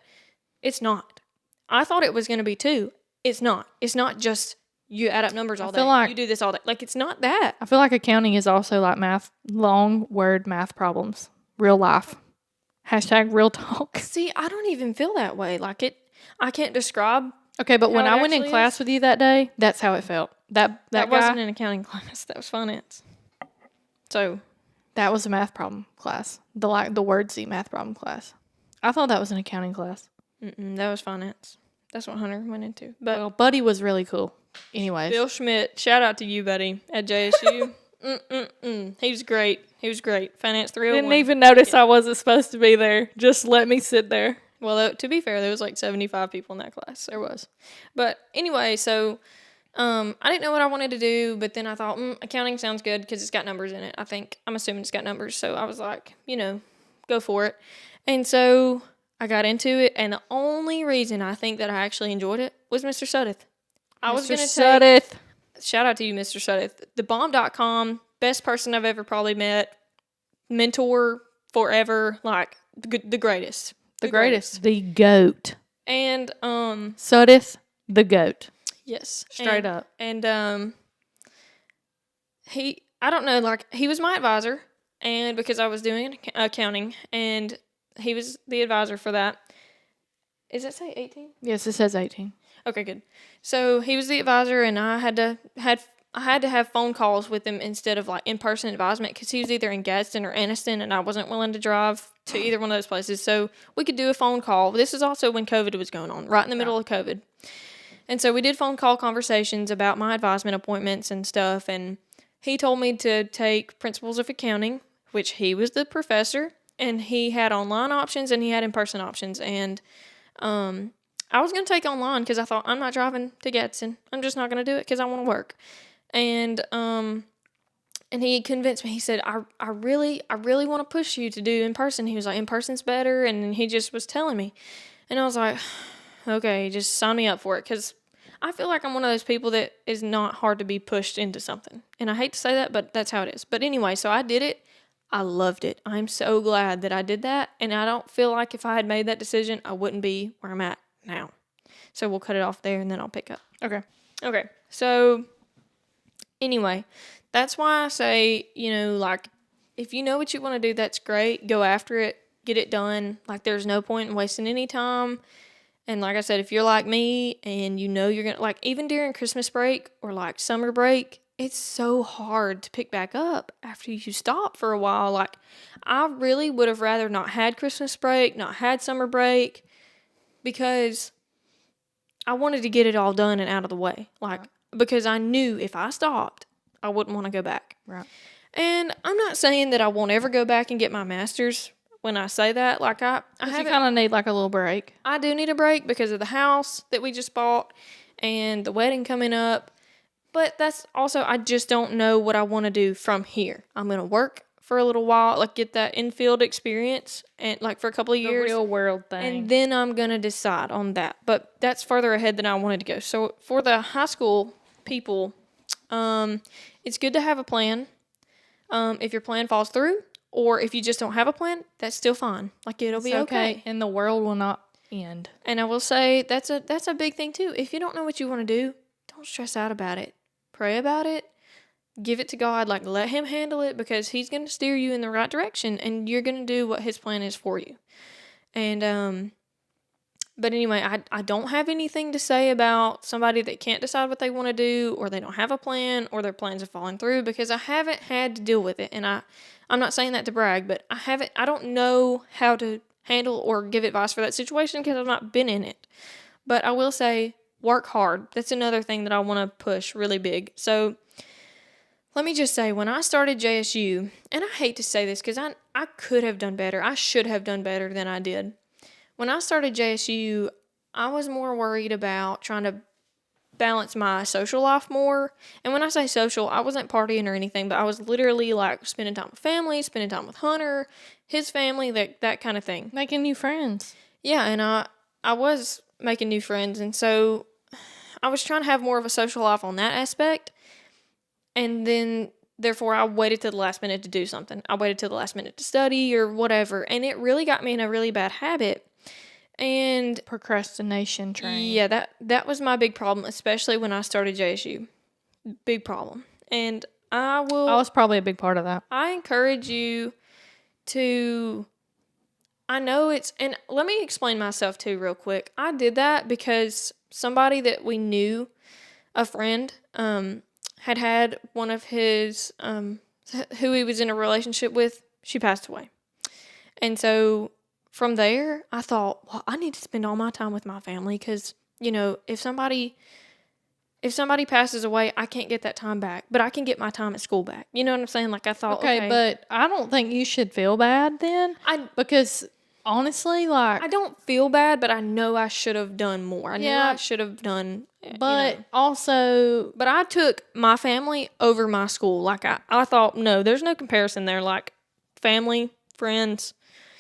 It's not. I thought it was going to be too. It's not. It's not just you add up numbers all day. like- you do this all day. Like, it's not that. I feel like accounting is also like math, long word math problems. Real life. Hashtag real talk. See, I don't even feel that way. Like, I can't describe. Okay, but when How it I went in actually class with you that day, that's how it felt. That That guy, wasn't an accounting class. That was finance. So, that was a math problem class. The wordsy math problem class. I thought that was an accounting class. that was finance. That's what Hunter went into. But Well, Buddy was really cool. Anyways. Bill Schmidt, shout out to you, buddy, at JSU. He was great. He was great. Finance 301. Didn't even notice I wasn't supposed to be there. Just let me sit there. Well, to be fair, there was like 75 people in that class. There was. But anyway, so I didn't know what I wanted to do, but then I thought, accounting sounds good because it's got numbers in it. I'm assuming it's got numbers. So I was like, go for it. And so I got into it, and the only reason I think that I actually enjoyed it was Mr. Sudeth. I was going to Sudeth. Shout out to you, Mr. Sudeth. TheBomb.com, best person I've ever probably met. Mentor forever, like the greatest. The greatest. The GOAT. And Sudeth, the GOAT. yes. Straight up. And I don't know, like, he was my advisor, and because I was doing accounting, and he was the advisor for that. Does it say 18? Yes, it says 18. Okay, good. So he was the advisor, and I had to have phone calls with him instead of like in-person advisement because he was either in Gadsden or Anniston, and I wasn't willing to drive to either one of those places. So we could do a phone call. This is also when COVID was going on, right in the middle of COVID. And so we did phone call conversations about my advisement appointments and stuff, and he told me to take Principles of Accounting, which he was the professor, and he had online options and he had in-person options, and I was going to take online because I thought, I'm not driving to Gadsden. I'm just not going to do it because I want to work. And he convinced me. He said, I really want to push you to do in person. He was like, in person's better. And he just was telling me. And I was like, okay, just sign me up for it. Because I feel like I'm one of those people that is not hard to be pushed into something. And I hate to say that, but that's how it is. But anyway, so I did it. I loved it. I'm so glad that I did that. And I don't feel like if I had made that decision, I wouldn't be where I'm at now. So we'll cut it off there and then I'll pick up. Okay. So anyway, that's why I say, like, if you know what you want to do, that's great. Go after it. Get it done. Like, there's no point in wasting any time. And like I said, if you're like me and you're going to, like, even during Christmas break or like summer break, it's so hard to pick back up after you stop for a while. Like, I really would have rather not had Christmas break, not had summer break, because I wanted to get it all done and out of the way. Like, because I knew if I stopped, I wouldn't want to go back. Right. And I'm not saying that I won't ever go back and get my master's when I say that. Like, I you kind of need like a little break. I do need a break because of the house that we just bought and the wedding coming up. But that's also, I just don't know what I want to do from here. I'm going to work for a little while, like get that in-field experience and like for a couple of years. The real world thing. And then I'm going to decide on that. But that's further ahead than I wanted to go. So for the high school people, it's good to have a plan. If your plan falls through, or if you just don't have a plan, that's still fine. Like, it'll be okay. And the world will not end. And I will say that's a big thing too. If you don't know what you want to do, don't stress out about it. Pray about it. Give it to God. Like, let him handle it, because he's going to steer you in the right direction, and you're going to do what his plan is for you. And but anyway, I don't have anything to say about somebody that can't decide what they want to do, or they don't have a plan, or their plans have fallen through, because I haven't had to deal with it. And I'm not saying that to brag, but I don't know how to handle or give advice for that situation because I've not been in it. But I will say, work hard. That's another thing that I want to push really big. So let me just say, when I started JSU, and I hate to say this because I could have done better. I should have done better than I did. When I started JSU, I was more worried about trying to balance my social life more. And when I say social, I wasn't partying or anything, but I was literally like spending time with family, spending time with Hunter, his family, that kind of thing. Making new friends. Yeah, and I was making new friends, and so I was trying to have more of a social life on that aspect. And then therefore I waited till the last minute to do something. I waited till the last minute to study or whatever. And it really got me in a really bad habit. And procrastination train. yeah, that was my big problem, especially when I started JSU. Big problem. And I was probably a big part of that. I encourage you to, I know it's, and let me explain myself too real quick. I did that because somebody that we knew, a friend, had one of his, who he was in a relationship with, she passed away. And so from there, I thought, well, I need to spend all my time with my family because, you know, if somebody passes away, I can't get that time back, but I can get my time at school back. You know what I'm saying? Like I thought, okay. But I don't think you should feel bad then. Because honestly, like, I don't feel bad, but I know I should have done more. I knew I should have done. But also, but I took my family over my school. Like I thought, no, there's no comparison there. Like family, friends,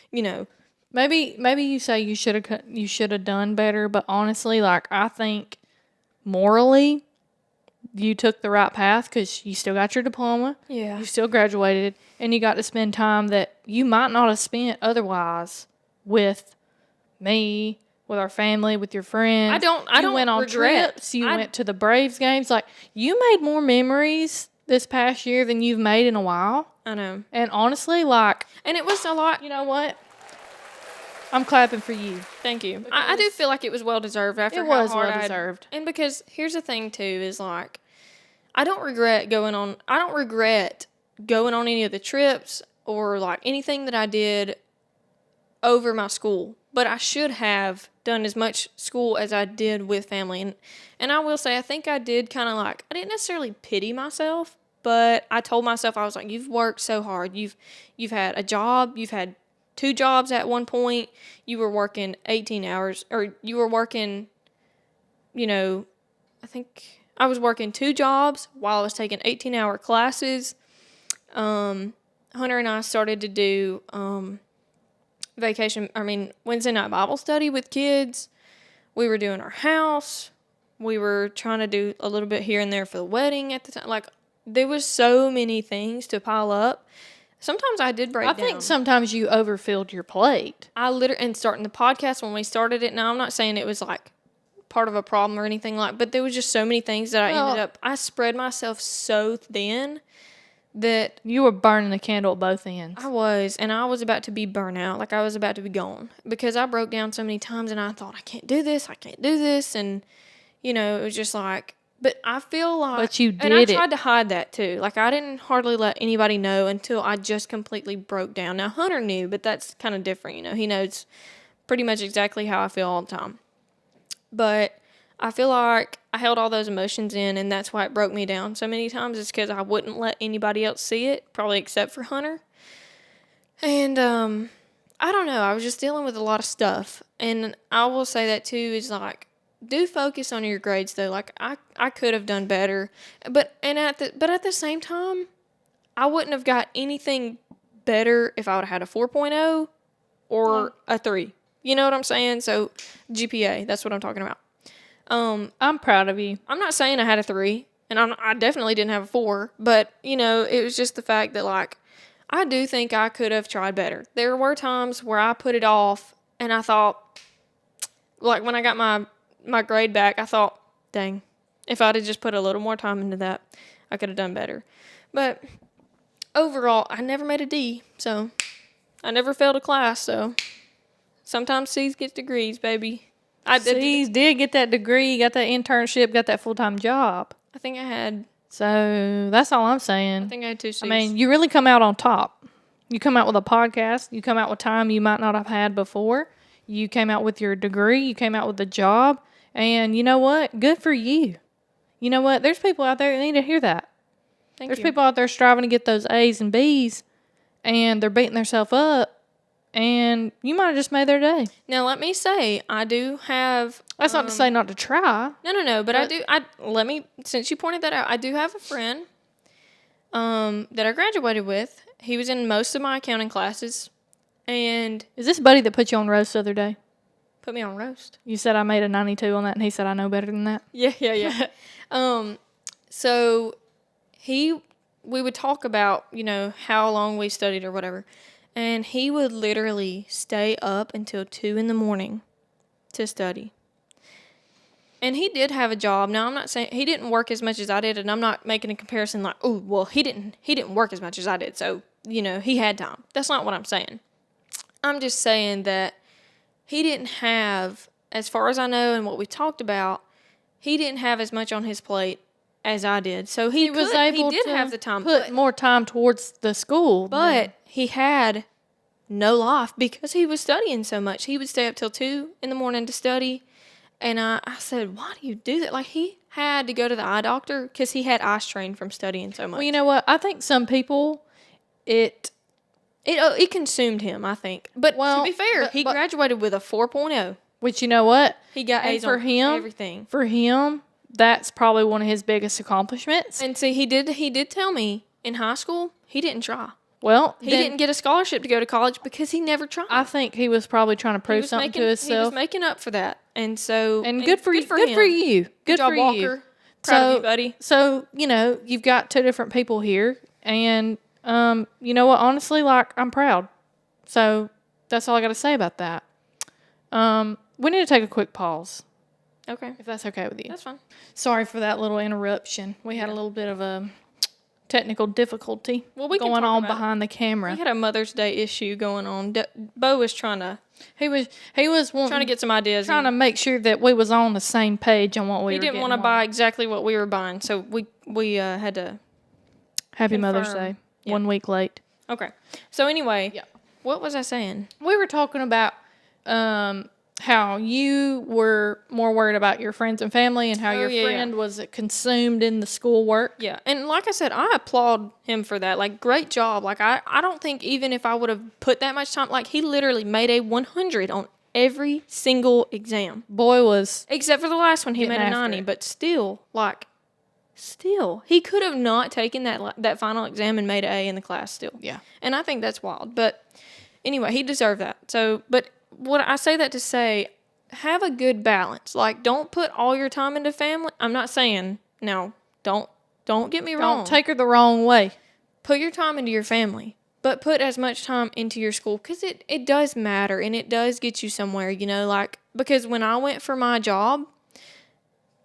you know. Maybe you say you should have done better, but honestly, like I think morally, you took the right path because you still got your diploma. Yeah. You still graduated, and you got to spend time that you might not have spent otherwise with me, with our family, with your friends. I don't went on regret. trips. You went to the Braves games. Like, you made more memories this past year than you've made in a while. I know. And honestly, like... And it was a lot. You know what? I'm clapping for you. Thank you. I do feel like it was well-deserved after it how was hard well-deserved. And because here's the thing, too, is like, I don't regret going on any of the trips or like anything that I did over my school. But I should have done as much school as I did with family. And I will say, I think I did kind of like, I didn't necessarily pity myself, but I told myself, I was like, you've worked so hard. You've had a job. You've had 2 jobs at one point. You were working 18 hours, or you were working, you know, I think I was working 2 jobs while I was taking 18-hour classes. Hunter and I started to do Wednesday night Bible study with kids. We were doing our house. We were trying to do a little bit here and there for the wedding at the time. Like, there was so many things to pile up. Sometimes I did break down. I think sometimes you overfilled your plate. And starting the podcast when we started it. Now, I'm not saying it was like part of a problem or anything like, but there was just so many things that I spread myself so thin that you were burning the candle at both ends. I was, and I was about to be burnt out. Like I was about to be gone because I broke down so many times and I thought, I can't do this. And, you know, it was just like, but I feel like, but you did and I tried to hide that too. Like I didn't hardly let anybody know until I just completely broke down. Now Hunter knew, but that's kind of different. You know, he knows pretty much exactly how I feel all the time. But I feel like I held all those emotions in, and that's why it broke me down so many times. It's because I wouldn't let anybody else see it, probably except for Hunter. And I don't know. I was just dealing with a lot of stuff. And I will say that too is like, do focus on your grades though. Like I could have done better, but at the same time, I wouldn't have got anything better if I would have had a 4.0 or a 3. You know what I'm saying? So GPA, that's what I'm talking about. I'm proud of you. I'm not saying I had a 3, and I definitely didn't have a 4, but you know, it was just the fact that like, I do think I could have tried better. There were times where I put it off, and I thought, like when I got my grade back, I thought, dang, if I'd have just put a little more time into that, I could have done better. But overall, I never made a D, so I never failed a class, so sometimes C's get degrees, baby. C's did get that degree, got that internship, got that full-time job. I think I had. So that's all I'm saying. I think I had 2 C's. I mean, you really come out on top. You come out with a podcast. You come out with time you might not have had before. You came out with your degree. You came out with a job. And you know what? Good for you. You know what? There's people out there that need to hear that. There's people out there striving to get those A's and B's, and they're beating themselves up, and you might have just made their day. Now, let me say, I do have... That's not to say not to try. No, but since you pointed that out, I do have a friend that I graduated with. He was in most of my accounting classes, and... Is this buddy that put you on roast the other day? Put me on roast. You said I made a 92 on that, and he said I know better than that. Yeah. So he we would talk about, how long we studied or whatever. And he would literally stay up until 2 in the morning to study. And he did have a job. Now, I'm not saying he didn't work as much as I did, and I'm not making a comparison like, oh, well, he didn't work as much as I did, so, he had time. That's not what I'm saying. I'm just saying that he didn't have, as far as I know and what we talked about, he didn't have as much on his plate as I did. So he did have the time. Put more time towards the school. But he had no life because he was studying so much. He would stay up till 2 in the morning to study. And I said, why do you do that? Like, he had to go to the eye doctor because he had eye strain from studying so much. Well, you know what? I think some people, it consumed him, I think. But to be fair, he graduated with a 4.0. Which, you know what? He got A's on everything. For him, that's probably one of his biggest accomplishments. And see, he did tell me in high school, he didn't try. Well, he didn't get a scholarship to go to college because he never tried. I think he was probably trying to prove something to himself. He was making up for that. And so... And good for you. Good for you. Good job, Walker. Proud of you, buddy. So, you've got two different people here. And, you know what? Honestly, I'm proud. So, that's all I got to say about that. We need to take a quick pause. Okay. If that's okay with you. That's fine. Sorry for that little interruption. We had a little bit of a technical difficulty going on behind the camera. We had a Mother's Day issue going on. Bo was trying to... He was trying to get some ideas. Trying to make sure that we was on the same page on what we were getting. He didn't want to buy exactly what we were buying, so we had to... Happy Mother's Day. Yeah. 1 week late. Okay. So anyway, what was I saying? We were talking about... how you were more worried about your friends and family and how your friend was consumed in the schoolwork. Yeah. And like I said, I applaud him for that. Like, great job. Like, I don't think even if I would have put that much time, like, he literally made a 100 on every single exam. Boy was... Except for the last one, he made a 90. But still, he could have not taken that final exam and made an A in the class still. Yeah. And I think that's wild. But anyway, he deserved that. So, but... What I say that to say, have a good balance. Like, don't put all your time into family. I'm not saying, now, don't get me wrong. Don't take her the wrong way. Put your time into your family, but put as much time into your school because it does matter and it does get you somewhere, because when I went for my job,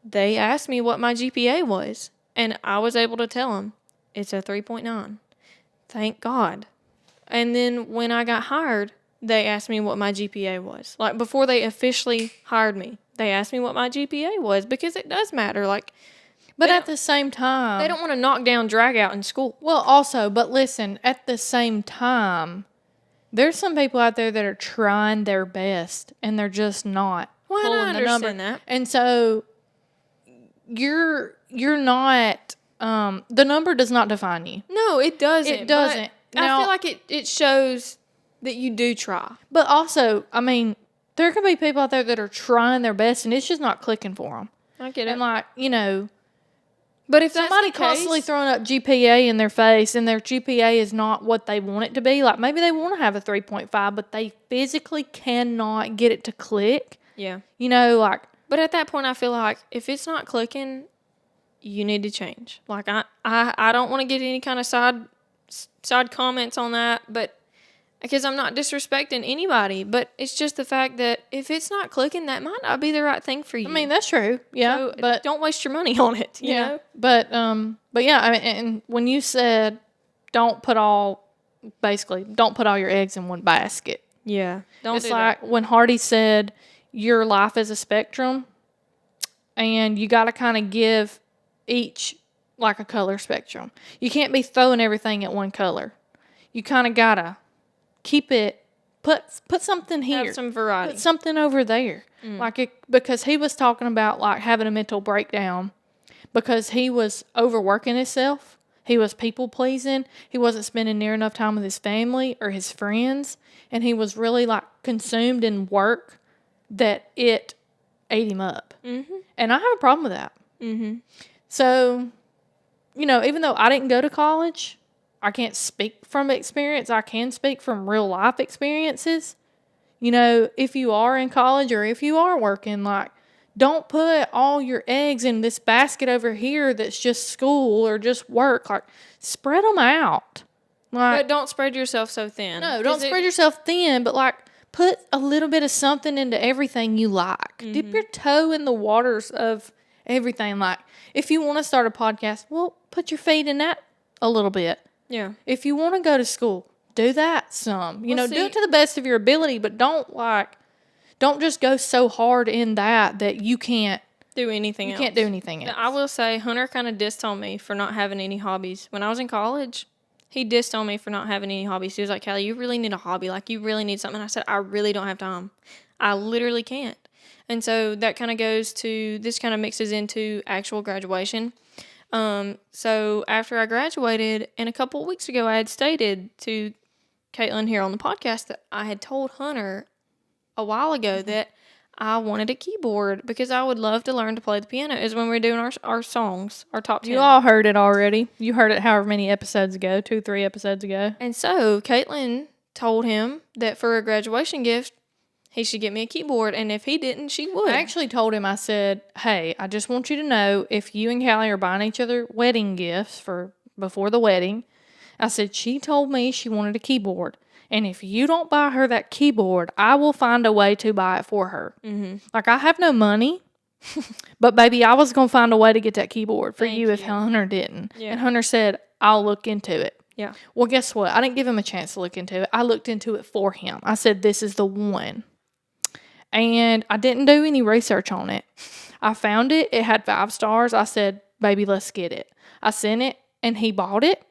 they asked me what my GPA was, and I was able to tell them it's a 3.9. Thank God. And then when I got hired, they asked me what my GPA was. Like, before they officially hired me, they asked me what my GPA was because it does matter. Like, but at the same time... They don't want to knock down, drag out in school. Well, also, but listen, at the same time, there's some people out there that are trying their best, and they're just not pulling I understand the number. That. And so, you're not... the number does not define you. No, it doesn't. It doesn't. Now, I feel like it shows... that you do try. But also, I mean, there could be people out there that are trying their best and it's just not clicking for them. I get it. And but if somebody constantly throwing up GPA in their face and their GPA is not what they want it to be, like maybe they want to have a 3.5, but they physically cannot get it to click. Yeah. But at that point, I feel like if it's not clicking, you need to change. Like, I don't want to get any kind of side comments on that, but because I'm not disrespecting anybody, but it's just the fact that if it's not clicking, that might not be the right thing for you. I mean, that's true. Yeah. So but don't waste your money on it. You know? But yeah, I mean, and when you said don't put all your eggs in one basket. Yeah. It's like when Hardy said your life is a spectrum and you got to kind of give each like a color spectrum. You can't be throwing everything at one color. You kind of got to keep it, put something here. Have some variety. Put something over there. Because he was talking about like having a mental breakdown because he was overworking himself. He was people pleasing. He wasn't spending near enough time with his family or his friends. And he was really like consumed in work that it ate him up. Mm-hmm. And I have a problem with that. Mm-hmm. So, even though I didn't go to college, I can't speak from experience. I can speak from real life experiences. If you are in college or if you are working, like, don't put all your eggs in this basket over here that's just school or just work. Like, spread them out. Like, But don't spread yourself so thin. no, don't spread yourself thin, but like, put a little bit of something into everything you like. Dip your toe in the waters of everything. Like, if you want to start a podcast, well, put your feet in that a little bit. Yeah. If you want to go to school, do that some. You know, do see- it to the best of your ability, but don't just go so hard in that you can't do anything else. You can't do anything else. I will say, Hunter kind of dissed on me for not having any hobbies. When I was in college, he dissed on me for not having any hobbies. He was like, Kallie, you really need a hobby. Like, you really need something. I said, I really don't have time. I literally can't. And so that kind of goes to, this kind of mixes into actual graduation. So after I graduated, and a couple of weeks ago, I had stated to Caitlin here on the podcast that I had told Hunter a while ago that I wanted a keyboard because I would love to learn to play the piano. Is when we're doing our songs, our top 10. You all heard it already. You heard it however many episodes ago, 2, 3 episodes ago. And so Caitlin told him that for a graduation gift, he should get me a keyboard. And if he didn't, she would. I actually told him, I said, hey, I just want you to know if you and Kallie are buying each other wedding gifts for before the wedding, I said, she told me she wanted a keyboard. And if you don't buy her that keyboard, I will find a way to buy it for her. Mm-hmm. Like, I have no money, but baby, I was going to find a way to get that keyboard for you if Hunter didn't. Yeah. And Hunter said, I'll look into it. Yeah. Well, guess what? I didn't give him a chance to look into it. I looked into it for him. I said, this is the one. And I didn't do any research on it. I found it. It had 5 stars. I said, baby, let's get it. I sent it, and he bought it.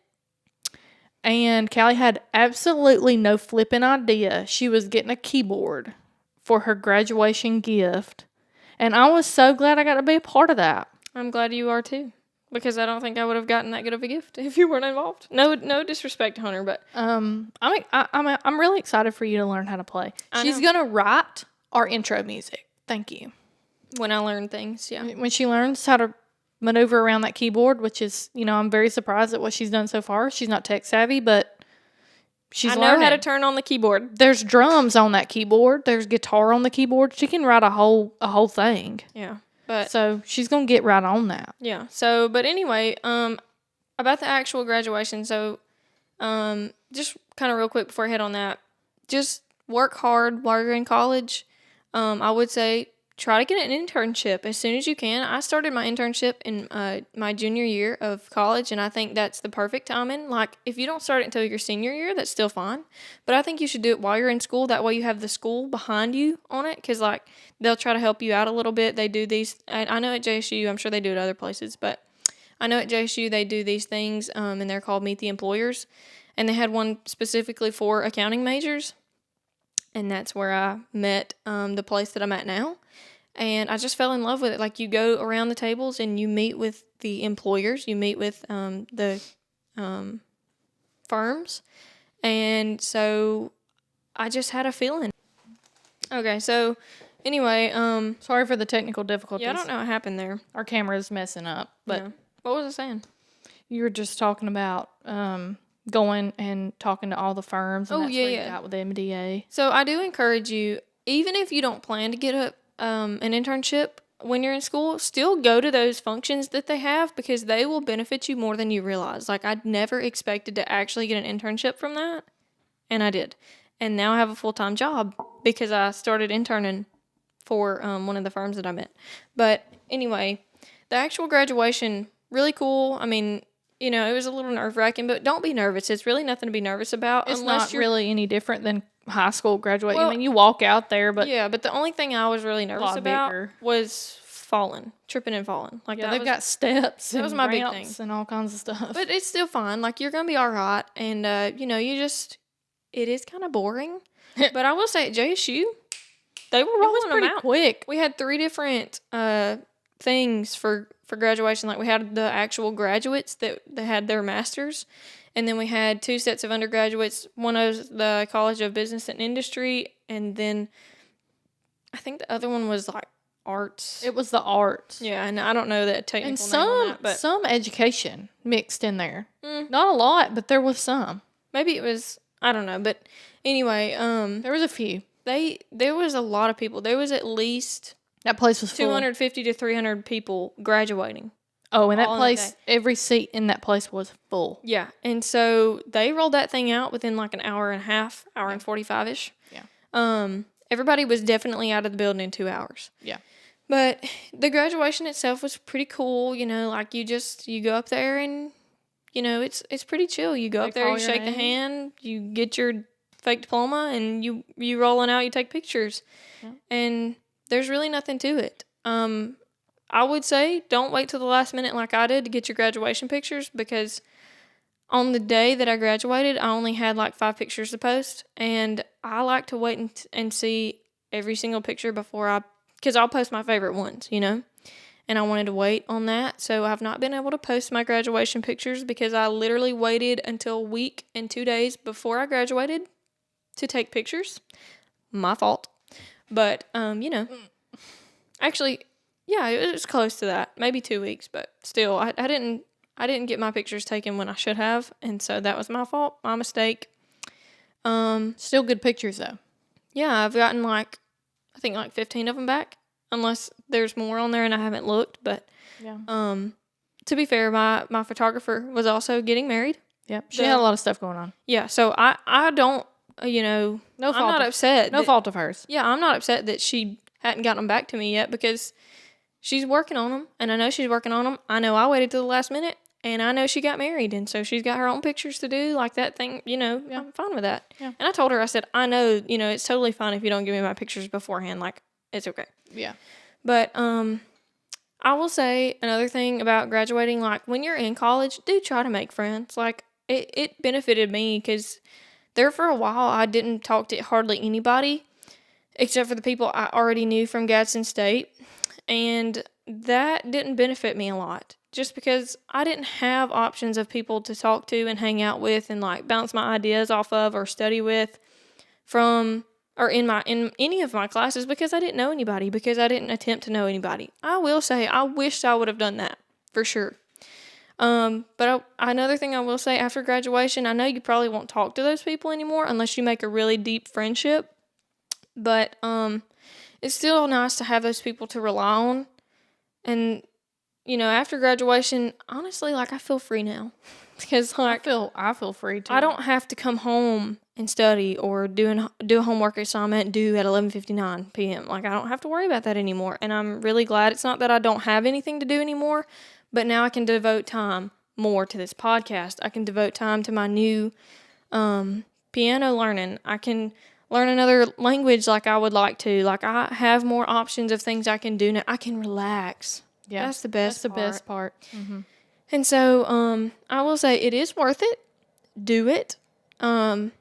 And Kallie had absolutely no flipping idea she was getting a keyboard for her graduation gift. And I was so glad I got to be a part of that. I'm glad you are too. Because I don't think I would have gotten that good of a gift if you weren't involved. No disrespect to Hunter, but I'm really excited for you to learn how to play. She's gonna write our intro music. Thank you. When I learn things, yeah. When she learns how to maneuver around that keyboard, which is, I'm very surprised at what she's done so far. She's not tech savvy, but she's learning. I know how to turn on the keyboard. There's drums on that keyboard. There's guitar on the keyboard. She can write a whole thing. Yeah. But so she's gonna get right on that. Yeah. So, but anyway, about the actual graduation. So, just kind of real quick before I head on that, just work hard while you're in college. I would say try to get an internship as soon as you can. I started my internship in my junior year of college, and I think that's the perfect timing. Like, if you don't start it until your senior year, that's still fine. But I think you should do it while you're in school. That way you have the school behind you on it, because, like, they'll try to help you out a little bit. They do these, I know at JSU, I'm sure they do it at other places, but I know at JSU they do these things, and they're called Meet the Employers. And they had one specifically for accounting majors, and that's where I met the place that I'm at now. And I just fell in love with it. Like, you go around the tables and you meet with the employers, you meet with the firms. And so I just had a feeling. Okay, so anyway. Sorry for the technical difficulties. Yeah, I don't know what happened there. Our camera's messing up. But yeah. What was I saying? You were just talking about going and talking to all the firms. And that's where you got with the MDA. So I do encourage you, even if you don't plan to get an internship when you're in school, still go to those functions that they have, because they will benefit you more than you realize. Like, I'd never expected to actually get an internship from that, and I did. And now I have a full-time job because I started interning for one of the firms that I'm at. But anyway, the actual graduation, really cool. I mean, it was a little nerve-wracking, but don't be nervous. It's really nothing to be nervous about. It's not really any different than high school graduating. Well, I mean, you walk out there, but yeah, but the only thing I was really nervous about was tripping and falling. Like, they've got steps. That was my big thing, and all kinds of stuff. But it's still fine. Like, you're gonna be all right, and it is kind of boring. But I will say at JSU, they were rolling them out quick. We had 3 different things for graduation. Like, we had the actual graduates that had their masters. And then we had 2 sets of undergraduates. One was the College of Business and Industry, and then I think the other one was like arts. It was the arts. Yeah, and I don't know that technical and name on that, but some education mixed in there. Not a lot, but there was some. Maybe it was, I don't know, but anyway, there was a few. There was a lot of people. There was at least That place was full. 250 to 300 people graduating. Oh, and that all in that place, day. every seat in that place was full. Yeah. And so they rolled that thing out within like an hour and a half, hour and 45-ish. Yeah. Everybody was definitely out of the building in 2 hours. Yeah. But the graduation itself was pretty cool. You know, like you go up there and, you know, it's pretty chill. You go They up there, call you your shake the name. hand, you get your fake diploma, and you rolling out, you take pictures. Yeah. And there's really nothing to it. I would say don't wait till the last minute like I did to get your graduation pictures, because on the day that I graduated, I only had like 5 pictures to post, and I like to wait and see every single picture because I'll post my favorite ones, you know, and I wanted to wait on that. So I've not been able to post my graduation pictures because I literally waited until a week and 2 days before I graduated to take pictures. My fault. But, you know, actually, yeah, it was close to that. Maybe 2 weeks, but still, I didn't get my pictures taken when I should have, and so that was my fault, my mistake. Still good pictures, though. Yeah, I've gotten I think 15 of them back, unless there's more on there and I haven't looked. But Yeah. To be fair, my photographer was also getting married. Yep. She had a lot of stuff going on. Yeah, so I don't, you know, No I'm fault not of- upset. No fault of hers. Yeah, I'm not upset that she hadn't gotten them back to me yet, because she's working on them, and I know she's working on them. I know I waited till the last minute, and I know she got married, and so she's got her own pictures to do, like that thing, you know. Yeah. I'm fine with that. Yeah. And I told her, I said, I know, you know, it's totally fine if you don't give me my pictures beforehand. Like, it's okay. Yeah. But I will say another thing about graduating, like when you're in college, do try to make friends. Like, it benefited me, because there for a while I didn't talk to hardly anybody except for the people I already knew from Gadsden State. And that didn't benefit me a lot, just because I didn't have options of people to talk to and hang out with and like bounce my ideas off of or study with in any of my classes, because I didn't know anybody, because I didn't attempt to know anybody. I will say I wished I would have done that for sure. But another thing I will say, after graduation, I know you probably won't talk to those people anymore unless you make a really deep friendship. But it's still nice to have those people to rely on. And, you know, after graduation, honestly, like, I feel free now. Because, like, I feel free too. I don't have to come home and study or do a homework assignment due at 11:59 p.m. Like, I don't have to worry about that anymore. And I'm really glad. It's not that I don't have anything to do anymore, but now I can devote time more to this podcast. I can devote time to my new piano learning. I can learn another language like I would like to. Like, I have more options of things I can do now. I can relax. Yeah. That's the best part. That's the best part. Mm-hmm. And so I will say it is worth it. Do it. Because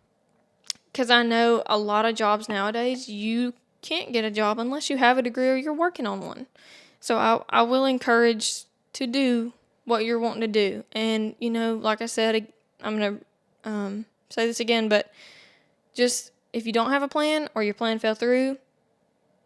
I know a lot of jobs nowadays, you can't get a job unless you have a degree or you're working on one. So I will encourage to do what you're wanting to do. And, you know, like I said, I'm going to say this again, but just if you don't have a plan or your plan fell through,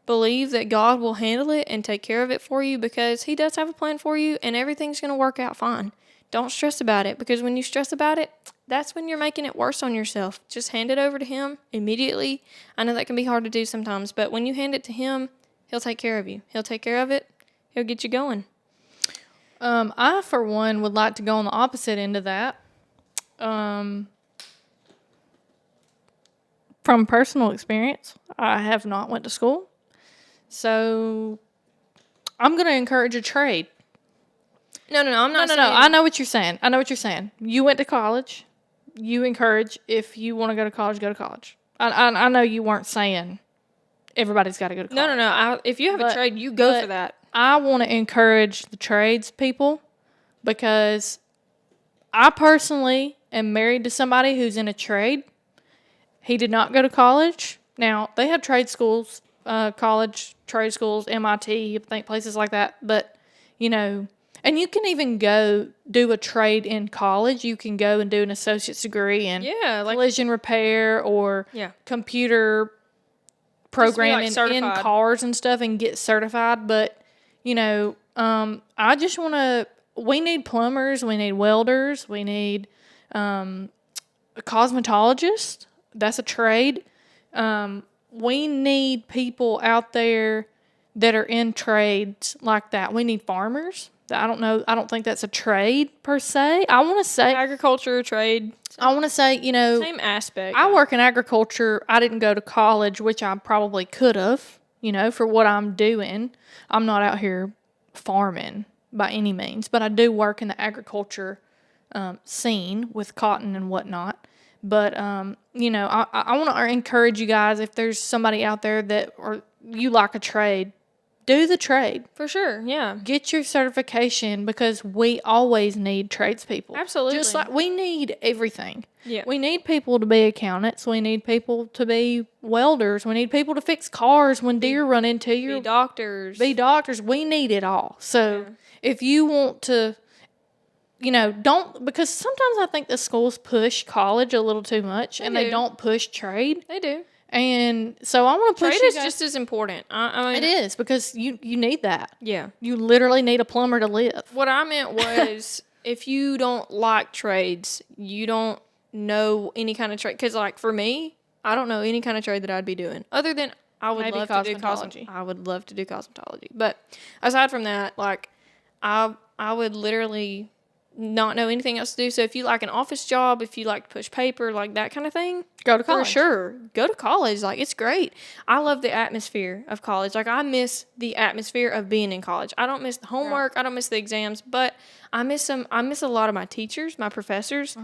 believe that God will handle it and take care of it for you, because He does have a plan for you and everything's going to work out fine. Don't stress about it, because when you stress about it, that's when you're making it worse on yourself. Just hand it over to Him immediately. I know that can be hard to do sometimes, but when you hand it to Him, He'll take care of you. He'll take care of it. He'll get you going. I, for one, would like to go on the opposite end of that. From personal experience, I have not went to school. So I'm going to encourage a trade. No, I'm not saying... No. I know what you're saying. You went to college. You encourage, if you want to go to college, go to college. I know you weren't saying everybody's got to go to college. No. If you have a trade, you go for that. I want to encourage the trades people, because I personally am married to somebody who's in a trade. He did not go to college. Now, they have trade schools, college trade schools, MIT, I think places like that. But, you know, and you can even go do a trade in college. You can go and do an associate's degree in collision repair or computer programming in cars and stuff and get certified. But, you know, I just want to, we need plumbers, we need welders, we need a cosmetologist. That's a trade. We need people out there that are in trades like that. We need farmers. I don't know. I don't think that's a trade per se. I want to say Agriculture, trade. I want to say, Same aspect. I work in agriculture. I didn't go to college, which I probably could have, for what I'm doing. I'm not out here farming by any means, but I do work in the agriculture scene with cotton and whatnot. But, I want to encourage you guys, if there's somebody out there or you like a trade, do the trade. For sure, yeah. Get your certification because we always need tradespeople. Absolutely. Just like we need everything. Yeah. We need people to be accountants. We need people to be welders. We need people to fix cars when deer run into you. Be doctors. We need it all. So if you want to, don't, because sometimes I think the schools push college a little too much they don't push trade. They do. And so I want to push trade you is guys. just as important. I mean, It is because you need that. Yeah. You literally need a plumber to live. What I meant was if you don't like trades, you don't know any kind of trade. Because, like, for me, I don't know any kind of trade that I'd be doing. Other than I would Maybe love to do cosmetology. I would love to do cosmetology. But aside from that, like, I would literally not know anything else to do. So if you like an office job, if you like to push paper, like that kind of thing, Go to college. for sure. Go to college. Like, it's great. I love the atmosphere of college. Like, I miss the atmosphere of being in college. I don't miss the homework. I don't miss the exams, but I miss them. I miss a lot of my teachers, my professors.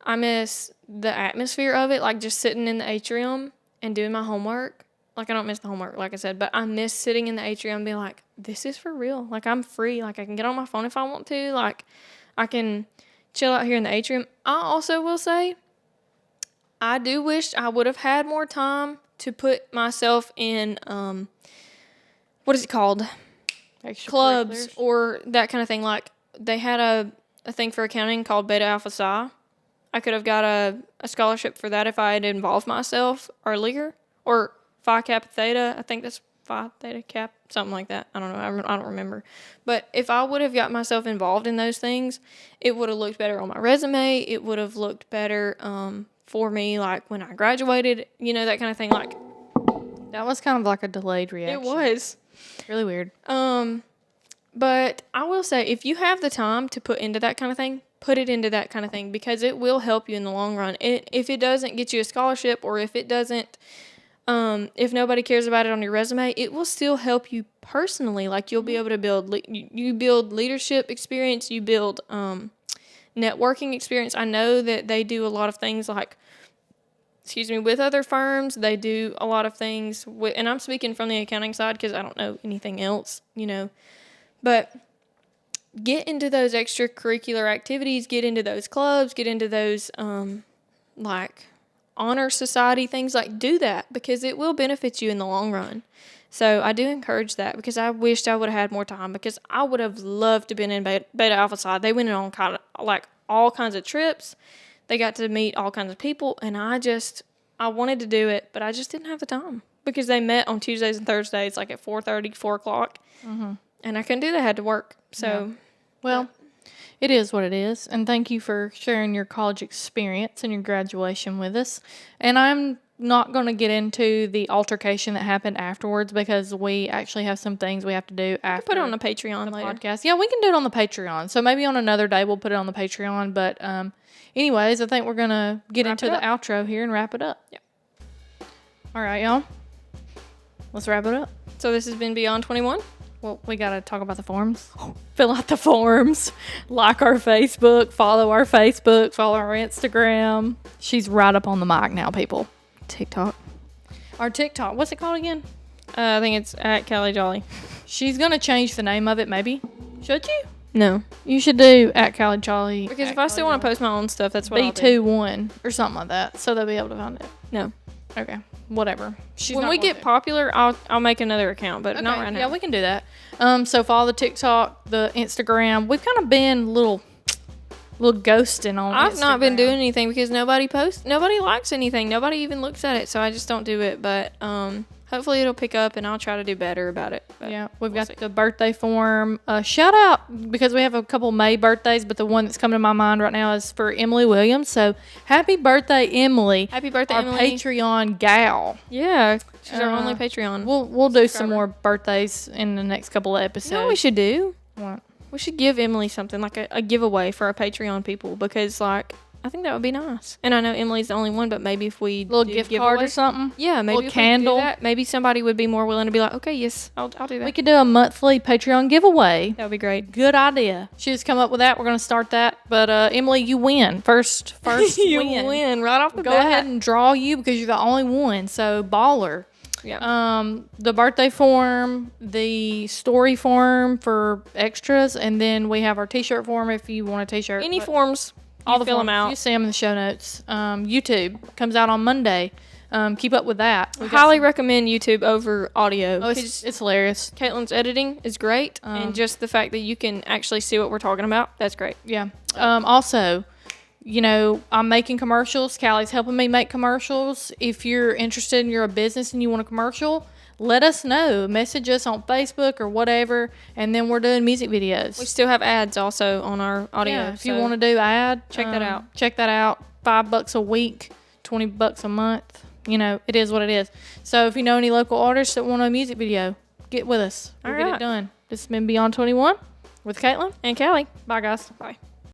I miss the atmosphere of it, like just sitting in the atrium and doing my homework. Like, I don't miss the homework, like I said, but I miss sitting in the atrium and being like, this is for real. Like, I'm free. Like, I can get on my phone if I want to. Like, I can chill out here in the atrium. I also will say, I do wish I would have had more time to put myself in, what is it called? Clubs or that kind of thing. Like, they had a thing for accounting called Beta Alpha Psi. I could have got a scholarship for that if I had involved myself earlier. Or Phi Kappa Theta. I think that's Phi Theta Cap. Something like that. I don't know. I don't remember. But if I would have got myself involved in those things, it would have looked better on my resume. It would have looked better for me, like, when I graduated. That kind of thing. Like, that was kind of like a delayed reaction. It was. Really weird. But I will say, if you have the time to put into that kind of thing, put it into that kind of thing because it will help you in the long run. If it doesn't get you a scholarship or if it doesn't, if nobody cares about it on your resume, it will still help you personally. Like, you'll be able to build leadership experience. You build networking experience. I know that they do a lot of things like, with other firms. They do a lot of things and I'm speaking from the accounting side because I don't know anything else, But get into those extracurricular activities, get into those clubs, get into those, like, honor society things. Like, do that because it will benefit you in the long run. So I do encourage that because I wished I would have had more time because I would have loved to have been in Beta Alpha Psi. They went on kind of like all kinds of trips. They got to meet all kinds of people, and I wanted to do it, but I just didn't have the time because they met on Tuesdays and Thursdays, like at 4:30, 4 o'clock, and I couldn't do that. I had to work. So, well, it is what it is, and thank you for sharing your college experience and your graduation with us. And I'm not going to get into the altercation that happened afterwards because we actually have some things we have to do after. Put it on the Patreon later. Podcast. Yeah, we can do it on the Patreon. So maybe on another day we'll put it on the Patreon. But anyways, I think we're going to get into the outro here and wrap it up. Yeah. All right, y'all. Let's wrap it up. So this has been Beyond 21. Well, we got to talk about the forms. Fill out the forms. Like our Facebook. Follow our Facebook. Follow our Instagram. She's right up on the mic now, people. TikTok. Our TikTok. What's it called again? I think it's at Kallie Jolly. She's going to change the name of it, maybe. Should you? No. You should do at Kallie Jolly. Because if I still want to post my own stuff, that's what I'll do. B21 or something like that. So they'll be able to find it. No. Okay. Whatever. When we get popular, I'll make another account, but not right now. Yeah, we can do that. So follow the TikTok, the Instagram. We've kind of been little ghosting on I've Instagram. not been doing anything because nobody likes anything. Nobody even looks at it, so I just don't do it. But I hopefully it'll pick up, and I'll try to do better about it. But Yeah, we've we'll got see. the birthday form. Shout out, because we have a couple May birthdays, but the one that's coming to my mind right now is for Emily Williams. So happy birthday, Emily. Happy birthday, our Emily. Patreon gal. Yeah, she's our only Patreon. We'll do some subscriber. more birthdays in the next couple of episodes. You know what we should do? What? We should give Emily something, like a giveaway for our Patreon people, because, like, I think that would be nice. And I know Emily's the only one, but maybe if we Little do gift giveaway, card or something. yeah, maybe Little if candle. we do that, maybe somebody would be more willing to be like, okay, yes, I'll do that. We could do a monthly Patreon giveaway. That would be great. Good idea. She just come up with that. We're gonna start that. But Emily, you win. First You win. win right off the Go bat. ahead and draw you because you're the only one. So baller. Yeah. The birthday form, the story form for extras, and then we have our t-shirt form if you want a t-shirt. Any But forms, all the fill them forms, out. you see them in the show notes. YouTube comes out on Monday. Keep up with that. I highly recommend YouTube over audio. Oh, 'cause it's hilarious. Caitlin's editing is great, and just the fact that you can actually see what we're talking about, that's great. Yeah. Also, you know, I'm making commercials. Callie's helping me make commercials. If you're interested and you're a business and you want a commercial, let us know. Message us on Facebook or whatever, and then we're doing music videos. We still have ads also on our audio. Yeah, if you want to do ad, check that out. Check that out. $5 a week, $20 a month. You know, it is what it is. So if you know any local artists that want a music video, get with us. We'll get it Alright. done. This has been Beyond 21 with Caitlin. And Callie. Bye, guys. Bye.